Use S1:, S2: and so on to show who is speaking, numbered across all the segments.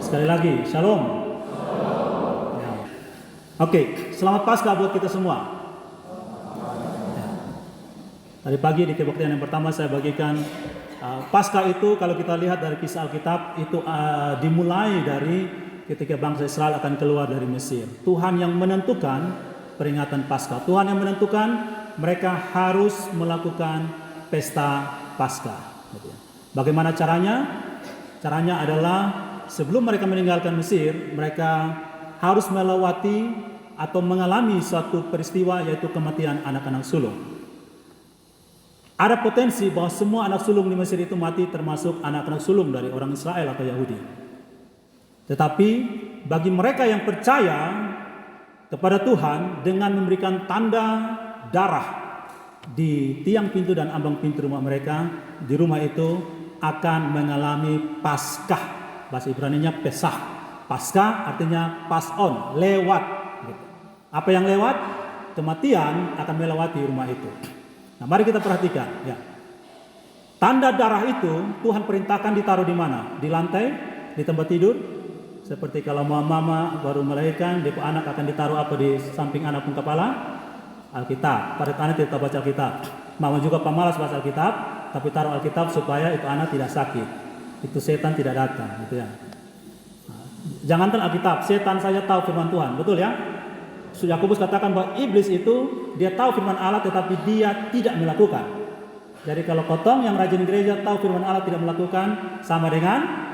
S1: Sekali lagi, Shalom. Ya. Oke, selamat Paskah buat kita semua. Ya. Tadi pagi di kebaktian yang pertama saya bagikan Paskah itu kalau kita lihat dari kisah Alkitab itu dimulai dari ketika bangsa Israel akan keluar dari Mesir. Tuhan yang menentukan peringatan Paskah. Tuhan yang menentukan mereka harus melakukan pesta Paskah. Bagaimana caranya? Caranya adalah sebelum mereka meninggalkan Mesir, mereka harus melewati atau mengalami suatu peristiwa yaitu kematian anak-anak sulung. Ada potensi bahwa semua anak sulung di Mesir itu mati, termasuk anak-anak sulung dari orang Israel atau Yahudi. Tetapi bagi mereka yang percaya kepada Tuhan dengan memberikan tanda darah di tiang pintu dan ambang pintu rumah mereka, di rumah itu akan mengalami Paskah. Bahasa Ibrani-nya Pesah. Paskah artinya pass on, lewat. Apa yang lewat? Kematian akan melewati rumah itu. Nah, mari kita perhatikan. Ya. Tanda darah itu Tuhan perintahkan ditaruh di mana? Di lantai, di tempat tidur. Seperti kalau mama baru melahirkan, depo anak akan ditaruh apa di samping anak pun kepala? Alkitab. Pada anak tidak baca Alkitab. Mama juga pemalas baca Alkitab, tapi taruh Alkitab supaya itu anak tidak sakit. Itu setan tidak datang, gitu ya. Jangankan Alkitab, setan saja tahu firman Tuhan, betul ya? Yakobus katakan bahwa iblis itu dia tahu firman Allah tetapi dia tidak melakukan. Jadi kalau kotong yang rajin gereja tahu firman Allah tidak melakukan, sama dengan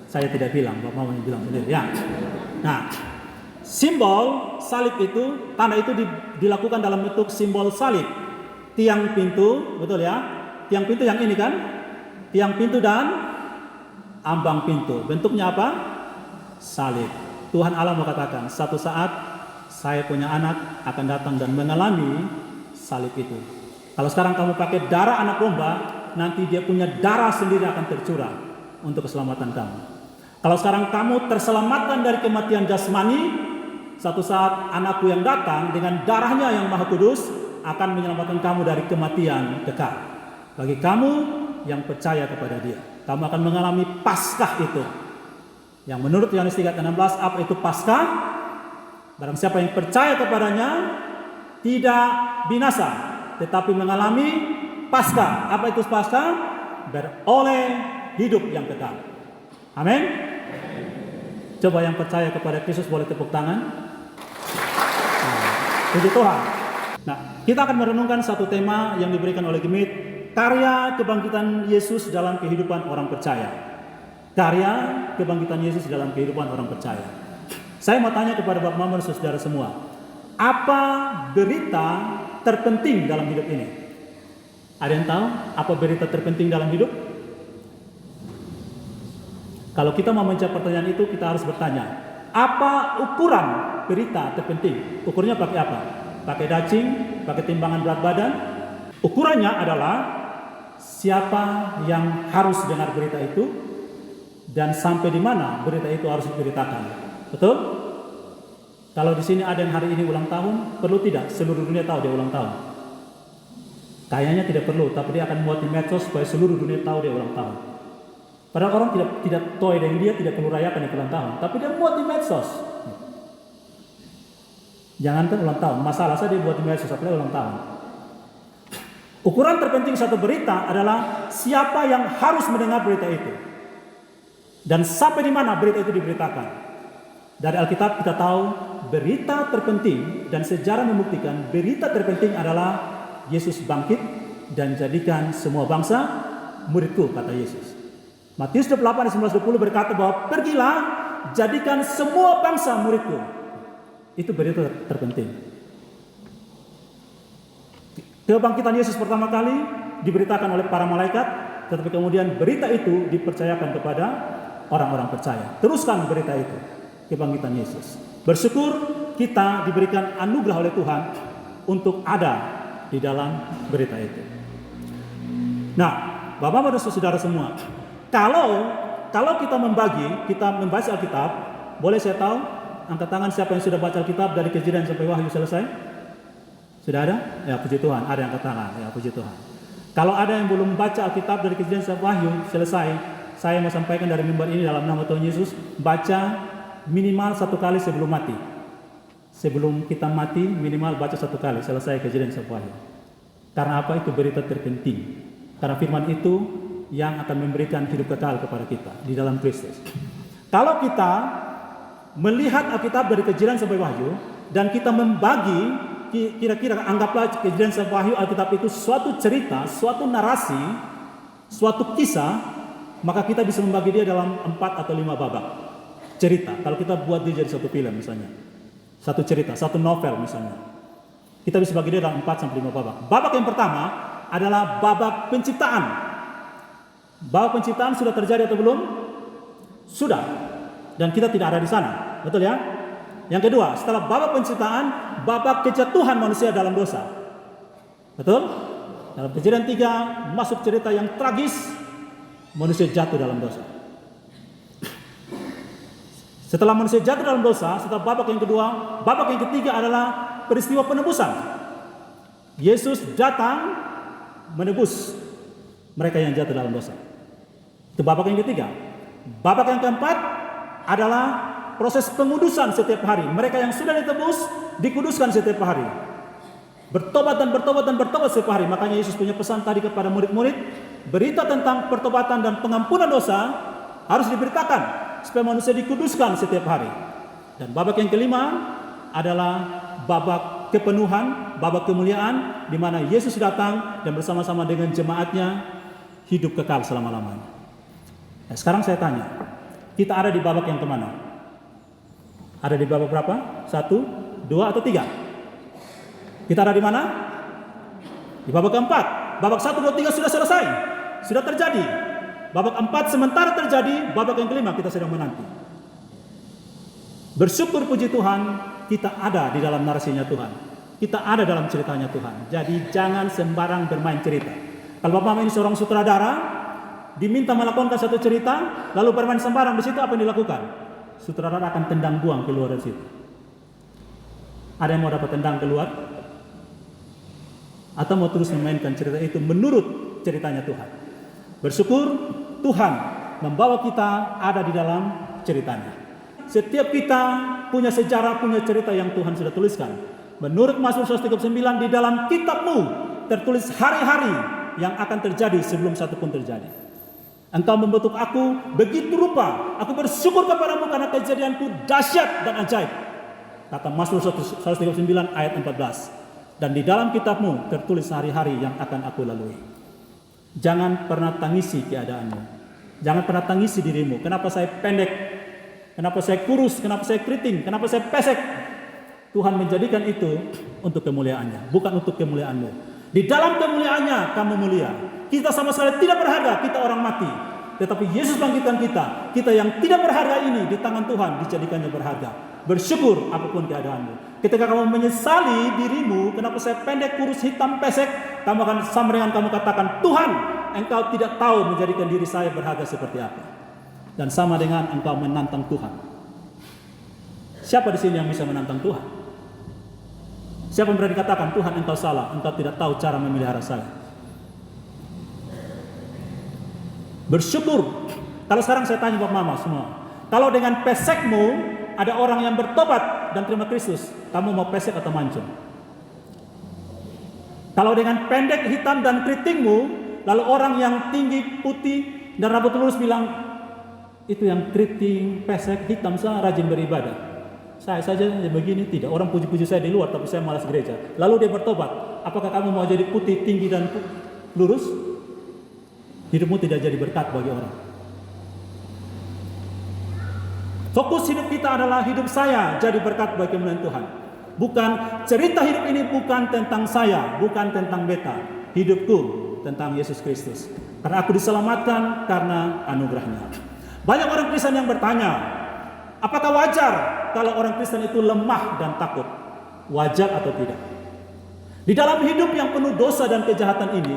S1: saya tidak bilang, Bapak mau bilang sendiri ya. Nah, simbol salib itu, tanda itu dilakukan dalam bentuk simbol salib. Tiang pintu, betul ya? Tiang pintu yang ini kan? Tiang pintu dan ambang pintu. Bentuknya apa? Salib. Tuhan Allah mau katakan, satu saat saya punya anak akan datang dan mengalami salib itu. Kalau sekarang kamu pakai darah anak domba, nanti dia punya darah sendiri akan tercurah untuk keselamatan kamu. Kalau sekarang kamu terselamatkan dari kematian jasmani, satu saat anakku yang datang dengan darahnya yang maha kudus akan menyelamatkan kamu dari kematian kekal. Bagi kamu yang percaya kepada dia, kamu akan mengalami Paskah itu. Yang menurut Yohanes 3:16, apa itu Paskah? Barang siapa yang percaya kepadanya tidak binasa, tetapi mengalami Paskah. Apa itu Paskah? Beroleh hidup yang kekal. Amin. Coba yang percaya kepada Kristus boleh tepuk tangan. Puji Tuhan. Nah, kita akan merenungkan satu tema yang diberikan oleh Gemit, karya kebangkitan Yesus dalam kehidupan orang percaya. Karya kebangkitan Yesus dalam kehidupan orang percaya. Saya mau tanya kepada Bapak Mama dan saudara semua, apa berita terpenting dalam hidup ini? Ada yang tahu apa berita terpenting dalam hidup? Kalau kita mau menjawab pertanyaan itu, kita harus bertanya, apa ukuran berita terpenting? Ukurnya pakai apa? Pakai daging, pakai timbangan berat badan? Ukurannya adalah siapa yang harus dengar berita itu dan sampai di mana berita itu harus diberitakan. Betul? Kalau di sini ada yang hari ini ulang tahun, perlu tidak seluruh dunia tahu dia ulang tahun? Kayaknya tidak perlu, tapi dia akan muat di medsos supaya seluruh dunia tahu dia ulang tahun. Padahal orang tidak tahu dengan dia, tidak perlu rayakan ulang tahun, tapi dia muat di medsos. Jangankan ulang tahun, masalah saya dia buat di medsos, apalagi ulang tahun. Ukuran terpenting satu berita adalah siapa yang harus mendengar berita itu dan sampai di mana berita itu diberitakan. Dari Alkitab kita tahu berita terpenting dan sejarah membuktikan berita terpenting adalah Yesus bangkit dan jadikan semua bangsa muridku, kata Yesus. Matius 28 ayat 19-20 berkata bahwa pergilah jadikan semua bangsa muridku. Itu berita terpenting. Kebangkitan Yesus pertama kali diberitakan oleh para malaikat, tetapi kemudian berita itu dipercayakan kepada orang-orang percaya. Teruskan berita itu, kebangkitan Yesus. Bersyukur kita diberikan anugerah oleh Tuhan untuk ada di dalam berita itu. Nah, Bapak-Bapak dan saudara semua, kalau kita membaca Alkitab, boleh saya tahu angkat tangan siapa yang sudah baca Alkitab dari Kejadian sampai Wahyu selesai? Sudah ada? Ya, puji Tuhan, ada yang angkat tangan. Ya, puji Tuhan. Kalau ada yang belum baca Alkitab dari Kejadian sampai Wahyu selesai, saya mau sampaikan dari mimbar ini dalam nama Tuhan Yesus, baca minimal 1 kali sebelum mati. Sebelum kita mati minimal baca 1 kali selesai Kejadian 10 Wahyu. Karena apa? Itu berita terpenting. Karena firman itu yang akan memberikan hidup kekal kepada kita di dalam Kristus. Kalau kita melihat Alkitab dari Kejadian sampai Wahyu dan kita membagi, kira-kira anggaplah Kejadian sampai Wahyu Alkitab itu suatu cerita, suatu narasi, suatu kisah, maka kita bisa membagi dia dalam 4 atau 5 babak cerita. Kalau kita buat dia jadi satu film misalnya, satu cerita, satu novel misalnya, kita bisa bagi dia dalam 4 sampai 5 babak. Babak yang pertama adalah babak penciptaan. Babak penciptaan sudah terjadi atau belum? Sudah. Dan kita tidak ada di sana. Betul ya? Yang kedua, setelah babak penciptaan, babak kejatuhan manusia dalam dosa. Betul? Dalam Kejadian 3 masuk cerita yang tragis, manusia jatuh dalam dosa. Setelah manusia jatuh dalam dosa, setelah babak yang kedua, babak yang ketiga adalah peristiwa penebusan. Yesus datang menebus mereka yang jatuh dalam dosa. Itu babak yang ketiga. Babak yang keempat adalah proses pengudusan setiap hari. Mereka yang sudah ditebus, dikuduskan setiap hari. Bertobat dan bertobat dan bertobat setiap hari. Makanya Yesus punya pesan tadi kepada murid-murid, berita tentang pertobatan dan pengampunan dosa harus diberitakan supaya manusia dikuduskan setiap hari. Dan babak yang kelima adalah babak kepenuhan, babak kemuliaan, di mana Yesus datang dan bersama-sama dengan jemaatnya hidup kekal selama-lamanya. Nah, sekarang saya tanya, kita ada di babak yang kemana? Ada di babak berapa? 1, 2, atau 3? Kita ada di mana? Di babak keempat. Babak 1, 2, 3 sudah selesai, sudah terjadi. Babak 4 sementara terjadi, babak yang kelima kita sedang menanti. Bersyukur puji Tuhan, kita ada di dalam narasinya Tuhan. Kita ada dalam ceritanya Tuhan. Jadi jangan sembarang bermain cerita. Kalau Bapak ini seorang sutradara, diminta melakukan satu cerita, lalu bermain sembarang di situ, apa yang dilakukan? Sutradara akan tendang buang keluar dari situ. Ada yang mau dapat tendang keluar? Atau mau terus memainkan cerita itu menurut ceritanya Tuhan? Bersyukur Tuhan membawa kita ada di dalam ceritanya. Setiap kita punya sejarah, punya cerita yang Tuhan sudah tuliskan. Menurut Mazmur 139, di dalam kitabmu tertulis hari-hari yang akan terjadi sebelum satu pun terjadi. Engkau membentuk aku begitu rupa, aku bersyukur kepadamu karena kejadianku dahsyat dan ajaib. Kata Mazmur 139 ayat 14. Dan di dalam kitabmu tertulis hari-hari yang akan aku lalui. Jangan pernah tangisi keadaanmu. Jangan pernah tangisi dirimu. Kenapa saya pendek? Kenapa saya kurus? Kenapa saya keriting? Kenapa saya pesek? Tuhan menjadikan itu untuk kemuliaannya, bukan untuk kemuliaanmu. Di dalam kemuliaannya kamu mulia. Kita sama sekali tidak berharga, kita orang mati. Tetapi Yesus bangkitkan kita. Kita yang tidak berharga ini di tangan Tuhan dijadikannya berharga. Bersyukur apapun keadaanmu. Ketika kamu menyesali dirimu, kenapa saya pendek, kurus, hitam, pesek, kamu akan sama dengan kamu katakan, Tuhan, Engkau tidak tahu menjadikan diri saya berharga seperti apa. Dan sama dengan engkau menantang Tuhan. Siapa di sini yang bisa menantang Tuhan? Siapa yang berani katakan, Tuhan engkau salah, engkau tidak tahu cara memelihara saya? Bersyukur. Kalau sekarang saya tanya Bapak Mama semua, kalau dengan pesekmu ada orang yang bertobat dan terima Kristus, kamu mau pesek atau mancung? Kalau dengan pendek, hitam dan keritingmu, lalu orang yang tinggi, putih dan rambut lurus bilang, itu yang keriting, pesek, hitam, saya rajin beribadah. Saya saja begini, tidak. Orang puji-puji saya di luar, tapi saya malas gereja. Lalu dia bertobat. Apakah kamu mau jadi putih, tinggi dan lurus? Hidupmu tidak jadi berkat bagi orang. Fokus hidup kita adalah hidup saya jadi berkat bagi kemuliaan Tuhan. Bukan cerita hidup ini bukan tentang saya, bukan tentang beta. Hidupku tentang Yesus Kristus. Karena aku diselamatkan karena anugerahnya. Banyak orang Kristen yang bertanya, apakah wajar kalau orang Kristen itu lemah dan takut? Wajar atau tidak? Di dalam hidup yang penuh dosa dan kejahatan ini,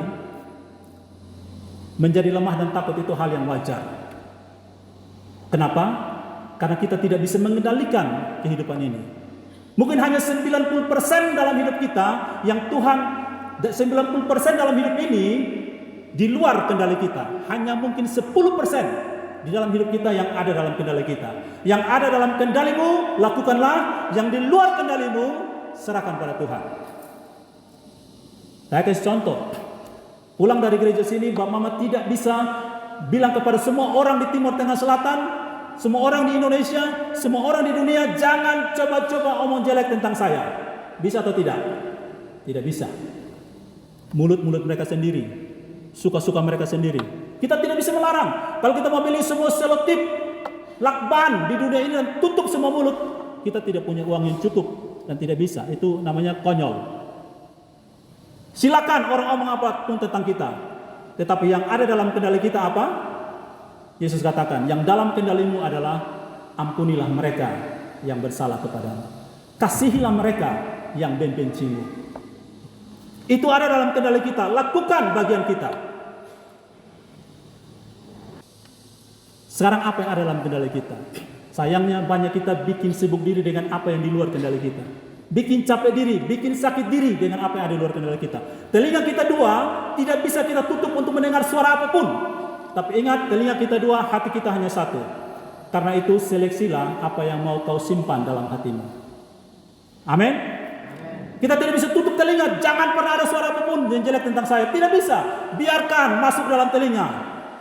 S1: menjadi lemah dan takut itu hal yang wajar. Kenapa? Karena kita tidak bisa mengendalikan kehidupan ini. Mungkin hanya 90% dalam hidup kita yang Tuhan, 90% dalam hidup ini di luar kendali kita. Hanya mungkin 10% di dalam hidup kita yang ada dalam kendali kita. Yang ada dalam kendalimu, lakukanlah. Yang di luar kendalimu, serahkan pada Tuhan. Saya kasih contoh. Pulang dari gereja sini, Bapak Mama tidak bisa bilang kepada semua orang di Timur Tengah Selatan, semua orang di Indonesia, semua orang di dunia, jangan coba-coba omong jelek tentang saya. Bisa atau tidak? Tidak bisa. Mulut-mulut mereka sendiri, suka-suka mereka sendiri. Kita tidak bisa melarang. Kalau kita mau beli semua selotip lakban di dunia ini dan tutup semua mulut, kita tidak punya uang yang cukup dan tidak bisa. Itu namanya konyol. Silakan orang ngomong apapun tentang kita, tetapi yang ada dalam kendali kita apa? Yesus katakan, yang dalam kendalimu adalah ampunilah mereka yang bersalah kepadamu. Kasihilah mereka yang membencimu. Itu ada dalam kendali kita. Lakukan bagian kita. Sekarang apa yang ada dalam kendali kita? Sayangnya banyak kita bikin sibuk diri dengan apa yang di luar kendali kita. Bikin capek diri, bikin sakit diri dengan apa yang ada di luar kendali kita. Telinga kita dua tidak bisa kita tutup untuk mendengar suara apapun. Tapi ingat, telinga kita dua, hati kita hanya satu. Karena itu seleksilah apa yang mau kau simpan dalam hatimu. Amin. Kita tidak bisa tutup telinga. Jangan pernah ada suara apapun yang jelek tentang saya. Tidak bisa. Biarkan masuk dalam telinga.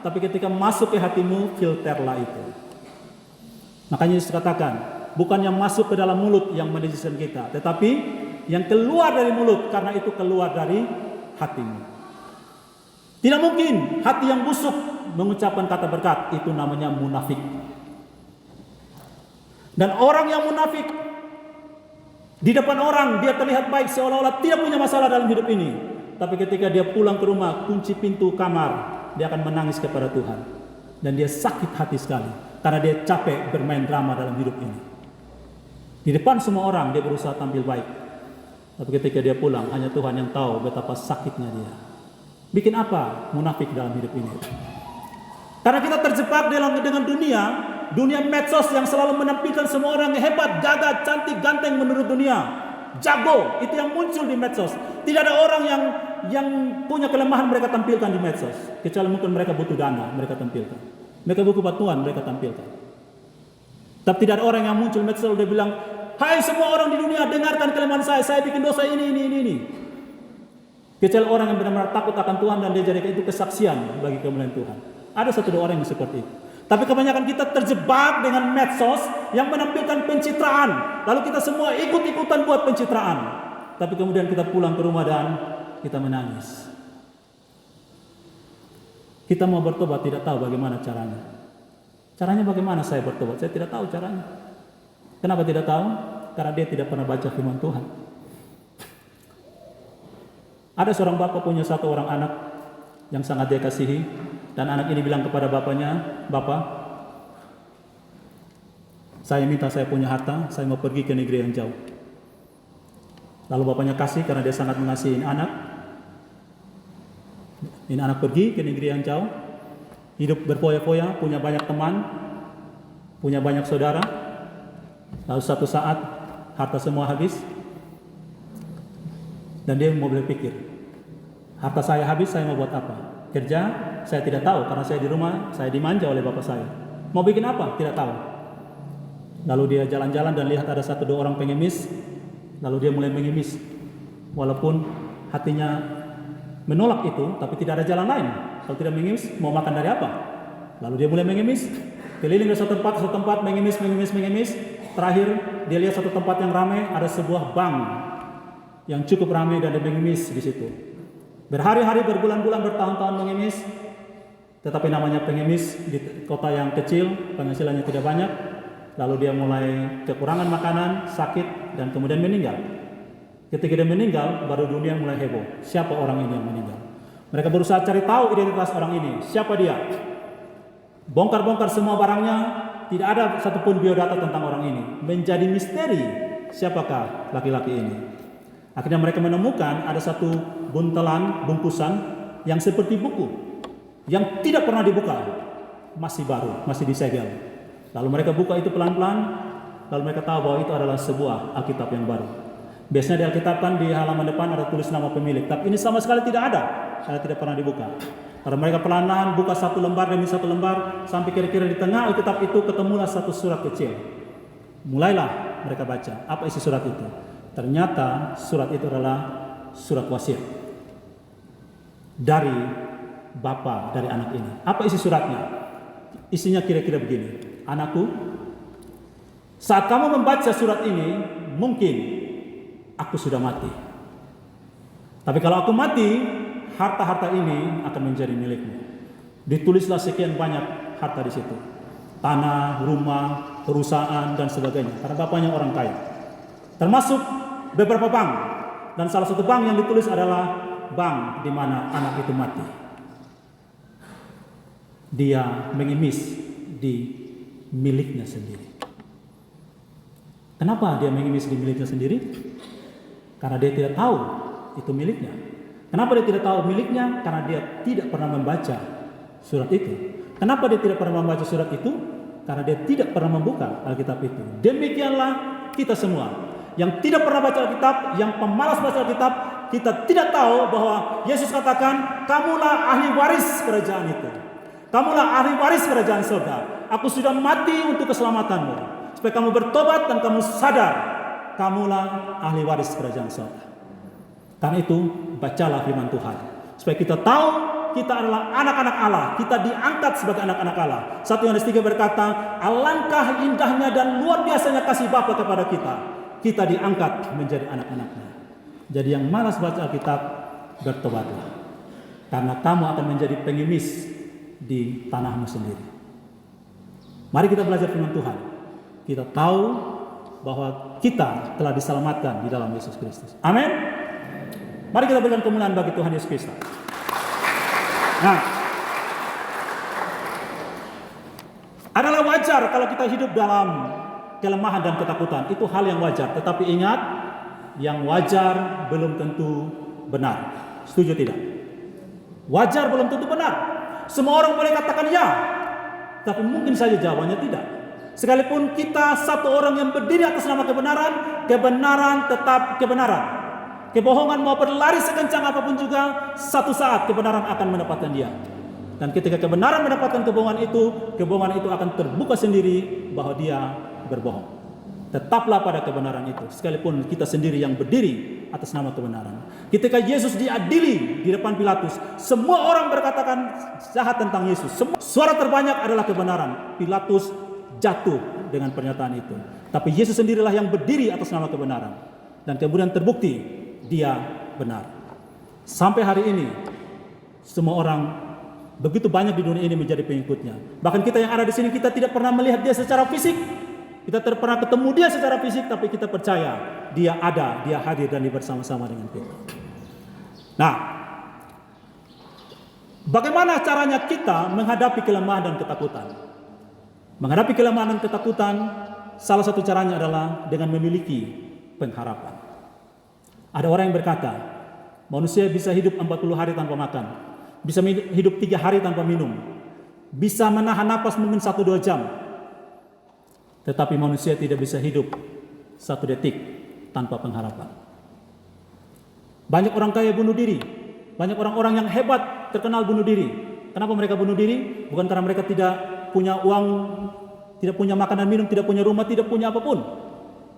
S1: Tapi ketika masuk ke hatimu, filterlah itu. Makanya Yesus katakan, bukan yang masuk ke dalam mulut yang menajiskan kita, tetapi yang keluar dari mulut, karena itu keluar dari hatimu. Tidak mungkin hati yang busuk mengucapkan kata berkat, itu namanya munafik. Dan orang yang munafik di depan orang dia terlihat baik, seolah-olah tidak punya masalah dalam hidup ini. Tapi ketika dia pulang ke rumah, kunci pintu kamar, dia akan menangis kepada Tuhan. Dan dia sakit hati sekali, karena dia capek bermain drama dalam hidup ini. Di depan semua orang dia berusaha tampil baik, tapi ketika dia pulang, hanya Tuhan yang tahu betapa sakitnya dia. Bikin apa munafik dalam hidup ini? Karena kita terjebak dengan dunia medsos yang selalu menampilkan semua orang yang hebat, gagah, cantik, ganteng menurut dunia, jago. Itu yang muncul di medsos. Tidak ada orang yang punya kelemahan mereka tampilkan di medsos, kecuali mungkin mereka butuh dana, mereka tampilkan. Mereka butuh bantuan, mereka tampilkan. Tapi tidak ada orang yang muncul medsos dia bilang, hai semua orang di dunia, dengarkan kelemahan saya bikin dosa ini. Kecuali orang yang benar-benar takut akan Tuhan dan dia jadikan itu kesaksian bagi kemuliaan Tuhan. Ada satu dua orang yang seperti itu. Tapi kebanyakan kita terjebak dengan medsos yang menampilkan pencitraan. Lalu kita semua ikut-ikutan buat pencitraan. Tapi kemudian kita pulang ke rumah dan kita menangis. Kita mau bertobat tidak tahu bagaimana caranya. Caranya bagaimana saya bertobat? Saya tidak tahu caranya. Kenapa tidak tahu? Karena dia tidak pernah baca firman Tuhan. Ada seorang bapak punya satu orang anak yang sangat dia kasihi. Dan anak ini bilang kepada bapaknya, Bapak, saya minta saya punya harta, saya mau pergi ke negeri yang jauh. Lalu bapaknya kasih karena dia sangat mengasihi anak. Ini anak pergi ke negeri yang jauh, hidup berfoya-foya, punya banyak teman, punya banyak saudara. Lalu suatu saat harta semua habis. Dan dia mau berpikir, harta saya habis, saya mau buat apa? Kerja, saya tidak tahu karena saya di rumah, saya dimanja oleh bapak saya. Mau bikin apa? Tidak tahu. Lalu dia jalan-jalan dan lihat ada satu dua orang pengemis. Lalu dia mulai mengemis. Walaupun hatinya menolak itu, tapi tidak ada jalan lain. Kalau tidak mengemis, mau makan dari apa? Lalu dia mulai mengemis. Keliling dari satu tempat, mengemis. Terakhir, dia lihat satu tempat yang ramai, ada sebuah bank yang cukup ramai dan dia mengemis di situ. Berhari-hari, berbulan-bulan, bertahun-tahun mengemis. Tetapi namanya pengemis di kota yang kecil, penghasilannya tidak banyak. Lalu dia mulai kekurangan makanan, sakit, dan kemudian meninggal. Ketika dia meninggal, baru dunia mulai heboh. Siapa orang ini yang meninggal? Mereka berusaha cari tahu identitas orang ini. Siapa dia? Bongkar-bongkar semua barangnya, tidak ada satupun biodata tentang orang ini. Menjadi misteri, siapakah laki-laki ini? Akhirnya mereka menemukan ada satu buntelan, bungkusan yang seperti buku, yang tidak pernah dibuka, masih baru, masih disegel. Lalu mereka buka itu pelan-pelan, lalu mereka tahu bahwa itu adalah sebuah Alkitab yang baru. Biasanya di Alkitab kan di halaman depan ada tulis nama pemilik, tapi ini sama sekali tidak ada, karena tidak pernah dibuka. Karena mereka perlahan buka satu lembar demi satu lembar, sampai kira-kira di tengah Alkitab itu ketemulah satu surat kecil. Mulailah mereka baca, apa isi surat itu? Ternyata surat itu adalah surat wasiat dari bapa dari anak ini. Apa isi suratnya? Isinya kira-kira begini. Anakku, saat kamu membaca surat ini, mungkin aku sudah mati. Tapi kalau aku mati, harta-harta ini akan menjadi milikmu. Ditulislah sekian banyak harta di situ. Tanah, rumah, perusahaan, dan sebagainya. Karena bapaknya orang kaya. Termasuk beberapa bank. Dan salah satu bank yang ditulis adalah bank di mana anak itu mati. Dia mengemis di miliknya sendiri. Kenapa dia mengemis di miliknya sendiri? Karena dia tidak tahu itu miliknya. Kenapa dia tidak tahu miliknya? Karena dia tidak pernah membaca surat itu. Kenapa dia tidak pernah membaca surat itu? Karena dia tidak pernah membuka Alkitab itu. Demikianlah kita semua yang tidak pernah baca Alkitab, yang pemalas baca Alkitab, kita tidak tahu bahwa Yesus katakan, kamulah ahli waris kerajaan itu. Kamulah ahli waris kerajaan surga. Aku sudah mati untuk keselamatanmu, supaya kamu bertobat dan kamu sadar, kamulah ahli waris kerajaan surga. Karena itu, bacalah firman Tuhan, supaya kita tahu kita adalah anak-anak Allah. Kita diangkat sebagai anak-anak Allah. 1 Yohanes 3 berkata, alangkah indahnya dan luar biasanya kasih Bapa kepada kita. Kita diangkat menjadi anak-anaknya. Jadi yang malas baca Alkitab, bertobatlah. Karena kamu akan menjadi pengemis di tanahmu sendiri. Mari kita belajar firman Tuhan. Kita tahu bahwa kita telah diselamatkan di dalam Yesus Kristus. Amin. Mari kita berikan kemuliaan bagi Tuhan Yesus Kristus. Nah, adalah wajar kalau kita hidup dalam kelemahan dan ketakutan. Itu hal yang wajar. Tetapi ingat, yang wajar belum tentu benar. Setuju tidak? Wajar belum tentu benar. Semua orang boleh katakan ya, tapi mungkin saja jawabannya tidak. Sekalipun kita satu orang yang berdiri atas nama kebenaran, kebenaran tetap kebenaran. Kebohongan mau berlari sekencang apapun juga, satu saat kebenaran akan mendapatkan dia. Dan ketika kebenaran mendapatkan kebohongan itu akan terbuka sendiri bahwa dia berbohong. Tetaplah pada kebenaran itu, sekalipun kita sendiri yang berdiri atas nama kebenaran. Ketika Yesus diadili di depan Pilatus, semua orang berkatakan jahat tentang Yesus. Suara terbanyak adalah kebenaran. Pilatus jatuh dengan pernyataan itu. Tapi Yesus sendirilah yang berdiri atas nama kebenaran. Dan kemudian terbukti dia benar. Sampai hari ini semua orang begitu banyak di dunia ini menjadi pengikutnya. Bahkan kita yang ada di sini, kita tidak pernah melihat dia secara fisik. Kita tidak pernah ketemu dia secara fisik, tapi kita percaya dia ada, dia hadir dan dia bersama-sama dengan kita. Nah, bagaimana caranya kita menghadapi kelemahan dan ketakutan? Menghadapi kelemahan dan ketakutan, salah satu caranya adalah dengan memiliki pengharapan. Ada orang yang berkata, manusia bisa hidup 40 hari tanpa makan, bisa hidup 3 hari tanpa minum, bisa menahan napas mungkin 1-2 jam, tetapi manusia tidak bisa hidup 1 detik tanpa pengharapan. Banyak orang kaya bunuh diri, banyak orang-orang yang hebat terkenal bunuh diri. Kenapa mereka bunuh diri? Bukan karena mereka tidak punya uang, tidak punya makanan minum, tidak punya rumah, tidak punya apapun.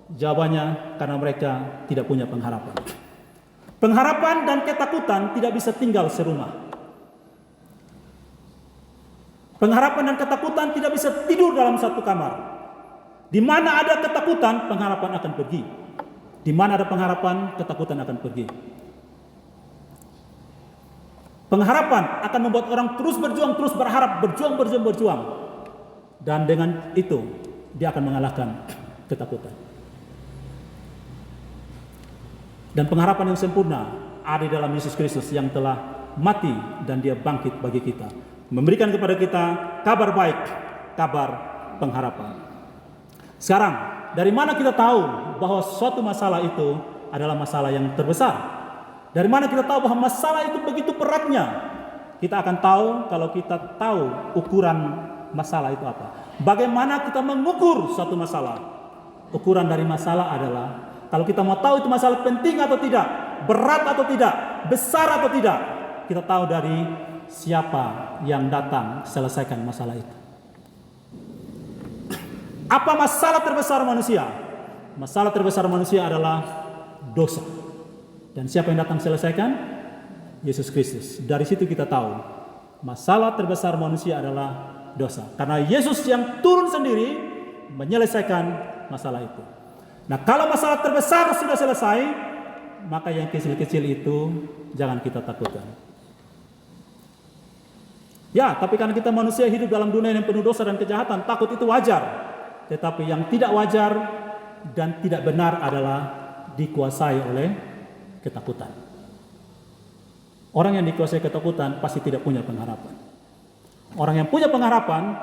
S1: Jawabannya karena mereka tidak punya pengharapan. Pengharapan dan ketakutan tidak bisa tinggal serumah. Pengharapan dan ketakutan tidak bisa tidur dalam satu kamar. Di mana ada ketakutan, pengharapan akan pergi. Di mana ada pengharapan, ketakutan akan pergi. Pengharapan akan membuat orang terus berjuang, terus berharap, berjuang. Dan dengan itu, dia akan mengalahkan ketakutan. Dan pengharapan yang sempurna ada di dalam Yesus Kristus yang telah mati dan dia bangkit bagi kita. Memberikan kepada kita kabar baik, kabar pengharapan. Sekarang, dari mana kita tahu bahwa suatu masalah itu adalah masalah yang terbesar? Dari mana kita tahu bahwa masalah itu begitu beratnya? Kita akan tahu kalau kita tahu ukuran masalah itu apa. Bagaimana kita mengukur suatu masalah? Ukuran dari masalah adalah kalau kita mau tahu itu masalah penting atau tidak, berat atau tidak, besar atau tidak, kita tahu dari siapa yang datang selesaikan masalah itu. Apa masalah terbesar manusia? Masalah terbesar manusia adalah dosa. Dan siapa yang datang selesaikan? Yesus Kristus. Dari situ kita tahu masalah terbesar manusia adalah dosa. Karena Yesus yang turun sendiri menyelesaikan masalah itu. Nah, kalau masalah terbesar sudah selesai, maka yang kecil-kecil itu jangan kita takutkan. Ya, tapi karena kita manusia hidup dalam dunia yang penuh dosa dan kejahatan, takut itu wajar. Tetapi yang tidak wajar dan tidak benar adalah dikuasai oleh ketakutan. Orang yang dikuasai ketakutan pasti tidak punya pengharapan. Orang yang punya pengharapan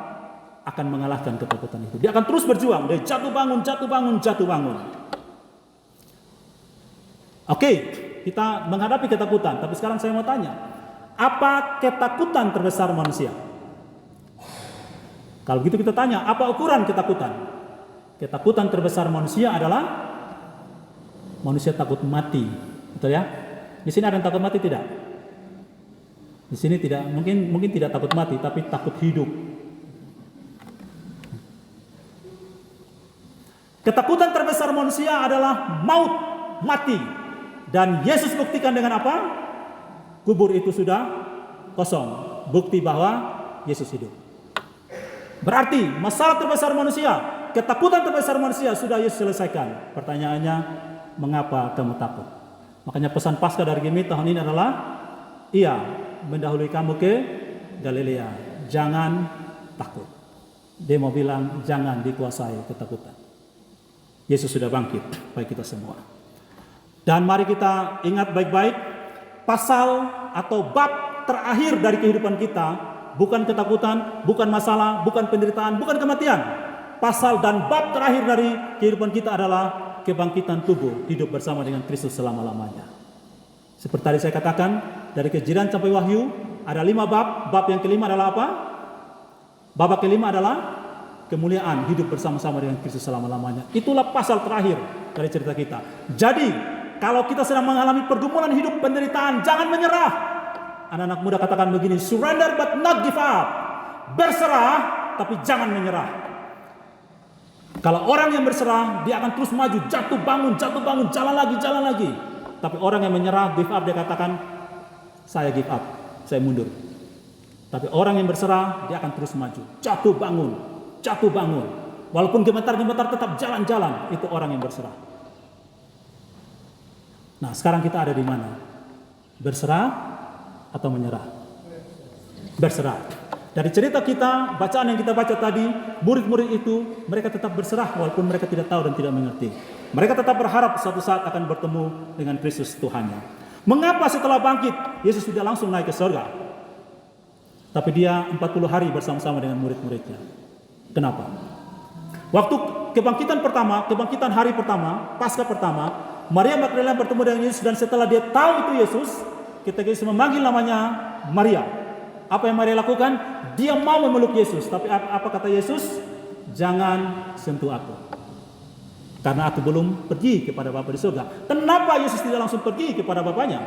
S1: akan mengalahkan ketakutan itu. Dia akan terus berjuang. Dia jatuh bangun, jatuh bangun, jatuh bangun. Oke, kita menghadapi ketakutan. Tapi sekarang saya mau tanya, apa ketakutan terbesar manusia? Kalau gitu kita tanya, apa ukuran ketakutan? Ketakutan terbesar manusia adalah manusia takut mati. Betul ya? Di sini ada yang takut mati tidak? Di sini tidak, mungkin tidak takut mati, tapi takut hidup. Ketakutan terbesar manusia adalah maut, mati. Dan Yesus buktikan dengan apa? Kubur itu sudah kosong. Bukti bahwa Yesus hidup. Berarti masalah terbesar manusia, ketakutan terbesar manusia sudah Yesus selesaikan. Pertanyaannya, mengapa kamu takut? Makanya pesan Paskah dari Gemi tahun ini adalah, Ia mendahului kamu ke Galilea. Jangan takut. Dia mau bilang, jangan dikuasai ketakutan. Yesus sudah bangkit bagi kita semua. Dan mari kita ingat baik-baik, pasal atau bab terakhir dari kehidupan kita bukan ketakutan, bukan masalah, bukan penderitaan, bukan kematian. Pasal dan bab terakhir dari kehidupan kita adalah kebangkitan tubuh, hidup bersama dengan Kristus selama-lamanya. Seperti tadi saya katakan, dari Kejadian sampai Wahyu ada 5 bab. Bab yang kelima adalah apa? Bab kelima adalah kemuliaan, hidup bersama-sama dengan Kristus selama-lamanya. Itulah pasal terakhir dari cerita kita. Jadi, kalau kita sedang mengalami pergumulan hidup, penderitaan, jangan menyerah. Anak-anak muda katakan begini, surrender but not give up. Berserah, tapi jangan menyerah. Kalau orang yang berserah, dia akan terus maju, jatuh bangun, jalan lagi. Tapi orang yang menyerah, give up, dia katakan, saya give up, saya mundur. Tapi orang yang berserah, dia akan terus maju, jatuh bangun. Walaupun gemetar-gemetar tetap jalan-jalan, itu orang yang berserah. Nah, sekarang kita ada di mana? Berserah atau menyerah? Berserah. Dari cerita kita, bacaan yang kita baca tadi, murid-murid itu mereka tetap berserah walaupun mereka tidak tahu dan tidak mengerti. Mereka tetap berharap suatu saat akan bertemu dengan Kristus Tuhannya. Mengapa setelah bangkit Yesus tidak langsung naik ke surga? Tapi dia 40 hari bersama-sama dengan murid-muridnya. Kenapa? Waktu kebangkitan hari pertama, Paskah pertama, Maria Magdalena bertemu dengan Yesus, dan setelah dia tahu itu Yesus, ketika Yesus memanggil namanya Maria, apa yang Maria lakukan? Dia mau memeluk Yesus, tapi apa kata Yesus? Jangan sentuh aku, karena aku belum pergi kepada Bapa di surga. Kenapa Yesus tidak langsung pergi kepada Bapanya?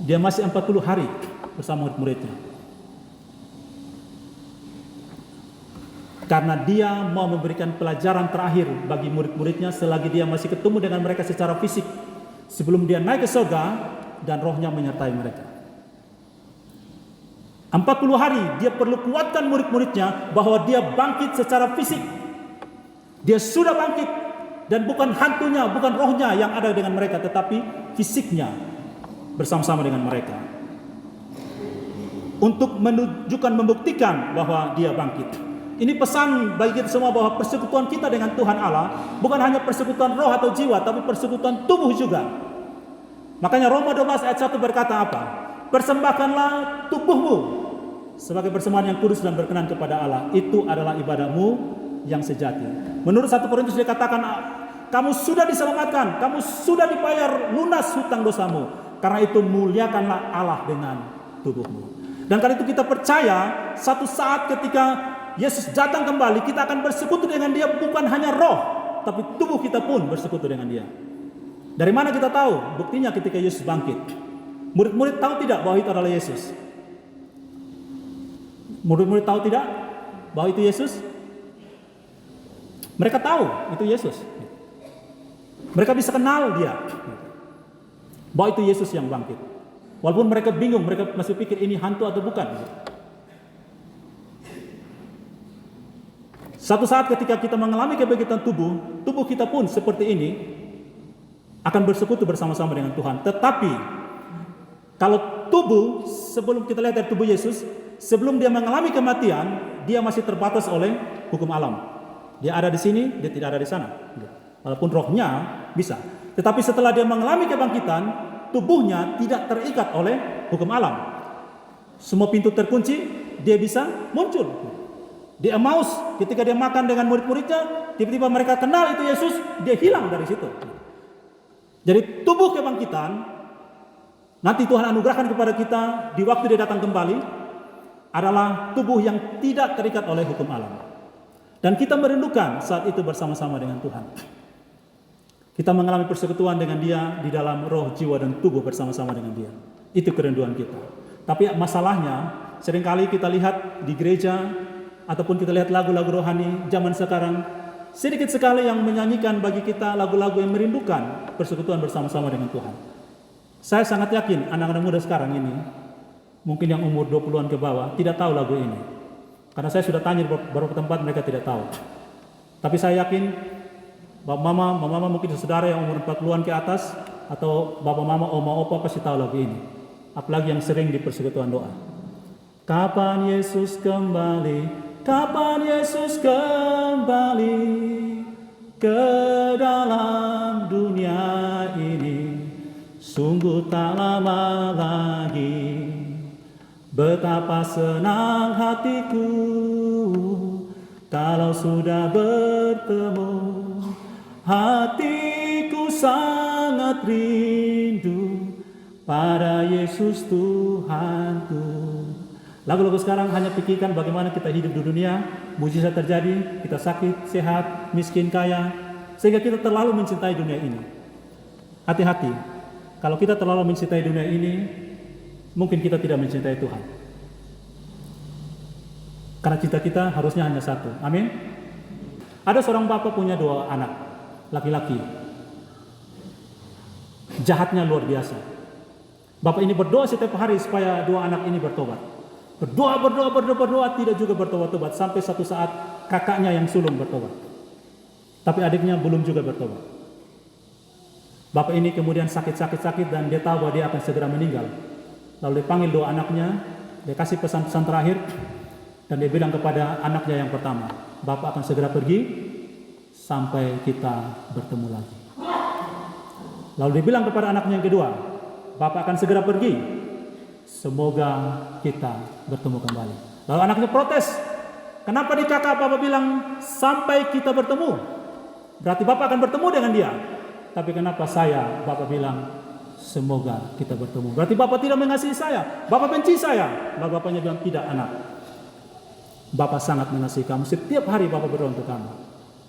S1: Dia masih 40 hari bersama murid-muridnya. Karena dia mau memberikan pelajaran terakhir bagi murid-muridnya selagi dia masih ketemu dengan mereka secara fisik, sebelum dia naik ke surga dan rohnya menyertai mereka. 40 hari dia perlu kuatkan murid-muridnya bahwa dia bangkit secara fisik. Dia sudah bangkit, dan bukan hantunya, bukan rohnya yang ada dengan mereka, tetapi fisiknya bersama-sama dengan mereka. Untuk menunjukkan, membuktikan bahwa dia bangkit. Ini pesan bagi kita semua bahwa persekutuan kita dengan Tuhan Allah bukan hanya persekutuan roh atau jiwa, tapi persekutuan tubuh juga. Makanya Roma 12 ayat 1 berkata apa? Persembahkanlah tubuhmu sebagai persembahan yang kudus dan berkenan kepada Allah. Itu adalah ibadahmu yang sejati. Menurut 1 Korintus dikatakan, kamu sudah diselamatkan, kamu sudah dibayar lunas hutang dosamu. Karena itu muliakanlah Allah dengan tubuhmu. Dan karena itu kita percaya satu saat ketika Yesus datang kembali, kita akan bersekutu dengan dia, bukan hanya roh, tapi tubuh kita pun bersekutu dengan dia. Dari mana kita tahu? Buktinya ketika Yesus bangkit. Murid-murid tahu tidak bahwa itu adalah Yesus? Murid-murid tahu tidak bahwa itu Yesus? Mereka tahu itu Yesus. Mereka bisa kenal dia, bahwa itu Yesus yang bangkit. Walaupun mereka bingung, mereka masih pikir ini hantu atau bukan. Satu saat ketika kita mengalami kebangkitan tubuh, tubuh kita pun seperti ini akan bersekutu bersama-sama dengan Tuhan. Tetapi kalau tubuh, sebelum kita lihat dari tubuh Yesus, sebelum dia mengalami kematian, dia masih terbatas oleh hukum alam. Dia ada di sini, dia tidak ada di sana. Walaupun rohnya bisa. Tetapi setelah dia mengalami kebangkitan, tubuhnya tidak terikat oleh hukum alam. Semua pintu terkunci, dia bisa muncul. Di Emmaus, ketika dia makan dengan murid-muridnya, tiba-tiba mereka kenal itu Yesus, dia hilang dari situ. Jadi tubuh kebangkitan, nanti Tuhan anugerahkan kepada kita di waktu dia datang kembali, adalah tubuh yang tidak terikat oleh hukum alam. Dan kita merindukan saat itu bersama-sama dengan Tuhan. Kita mengalami persekutuan dengan dia di dalam roh, jiwa, dan tubuh bersama-sama dengan dia. Itu kerinduan kita. Tapi masalahnya, seringkali kita lihat di gereja, ataupun kita lihat lagu-lagu rohani zaman sekarang, sedikit sekali yang menyanyikan bagi kita lagu-lagu yang merindukan persekutuan bersama-sama dengan Tuhan. Saya sangat yakin anak-anak muda sekarang ini, mungkin yang umur 20-an ke bawah, tidak tahu lagu ini. Karena saya sudah tanya di beberapa tempat, mereka tidak tahu. Tapi saya yakin bapak mama mungkin saudara yang umur 40-an ke atas, atau bapak mama, oma, opa pasti tahu lagu ini. Apalagi yang sering di persekutuan doa. Kapan Yesus kembali? Kapan Yesus kembali ke dalam dunia ini? Sungguh tak lama lagi. Betapa senang hatiku kalau sudah bertemu. Hatiku sangat rindu pada Yesus Tuhanku. Lagu-lagu sekarang hanya pikirkan bagaimana kita hidup di dunia, mujizat terjadi, kita sakit, sehat, miskin, kaya, sehingga kita terlalu mencintai dunia ini. Hati-hati, kalau kita terlalu mencintai dunia ini, mungkin kita tidak mencintai Tuhan. Karena cinta kita harusnya hanya satu. Amin. Ada seorang bapak punya 2 anak, laki-laki. Jahatnya luar biasa. Bapak ini berdoa setiap hari supaya 2 anak ini bertobat. Berdoa, tidak juga bertobat-tobat. Sampai satu saat kakaknya yang sulung bertobat. Tapi adiknya belum juga bertobat. Bapak ini kemudian sakit dan dia tahu bahwa dia akan segera meninggal. Lalu dia panggil 2 anaknya, dia kasih pesan-pesan terakhir, dan dia bilang kepada anaknya yang pertama, Bapak akan segera pergi sampai kita bertemu lagi. Lalu dia bilang kepada anaknya yang kedua, Bapak akan segera pergi, semoga kita bertemu kembali. Lalu anaknya protes, kenapa di kakak Bapak bilang sampai kita bertemu? Berarti Bapak akan bertemu dengan dia. Tapi kenapa Bapak bilang semoga kita bertemu? Berarti Bapak tidak mengasihi saya, Bapak benci saya. Lalu bapaknya bilang, tidak anak, Bapak sangat mengasihi kamu. Setiap hari Bapak berdoa untuk kamu.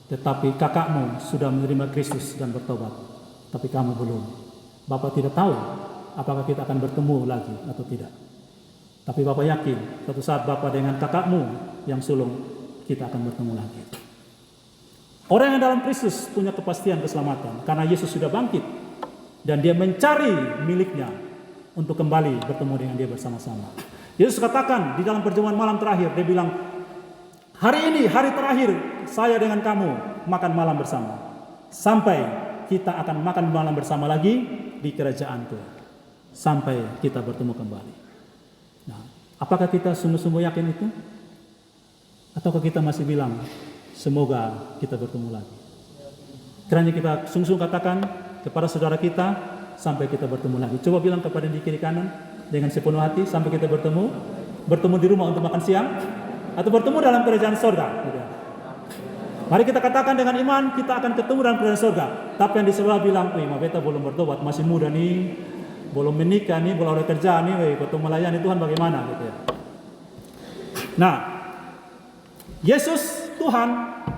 S1: Tetapi kakakmu sudah menerima Kristus dan bertobat, tapi kamu belum. Bapak tidak tahu apakah kita akan bertemu lagi atau tidak. Tapi Bapak yakin suatu saat Bapak dengan kakakmu yang sulung, kita akan bertemu lagi. Orang yang dalam Kristus punya kepastian keselamatan karena Yesus sudah bangkit dan dia mencari miliknya untuk kembali bertemu dengan dia bersama-sama. Yesus katakan di dalam perjamuan malam terakhir, dia bilang, hari ini hari terakhir saya dengan kamu makan malam bersama, sampai kita akan makan malam bersama lagi di kerajaanku, sampai kita bertemu kembali. Nah, apakah kita sungguh-sungguh yakin itu? Ataukah kita masih bilang, semoga kita bertemu lagi? Kiranya kita sungguh-sungguh katakan kepada saudara kita, sampai kita bertemu lagi. Coba bilang kepada di kiri kanan dengan sepenuh hati, sampai kita bertemu di rumah untuk makan siang, atau bertemu dalam kerajaan sorga. Mari kita katakan dengan iman, kita akan ketemu dalam kerajaan sorga. Tapi yang di sebelah bilang, beta belum bertobat, masih muda nih, belum menikah nih, belum ada kerjaan nih, ketemu melayani Tuhan bagaimana? Gitu ya. Nah, Yesus Tuhan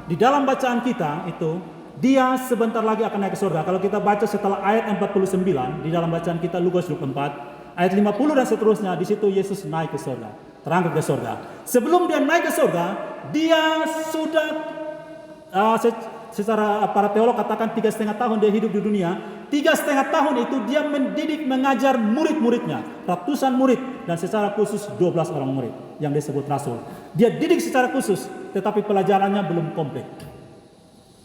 S1: di dalam bacaan kita itu, dia sebentar lagi akan naik ke surga. Kalau kita baca setelah ayat 49 di dalam bacaan kita Lukas 24, ayat 50 dan seterusnya, di situ Yesus naik ke surga. terangkat ke surga. Sebelum dia naik ke surga, dia sudah secara para teolog katakan 3,5 tahun dia hidup di dunia. 3,5 tahun itu dia mendidik, mengajar murid-muridnya, ratusan murid, dan secara khusus 12 orang murid yang disebut rasul. Dia didik secara khusus, tetapi pelajarannya belum komplit.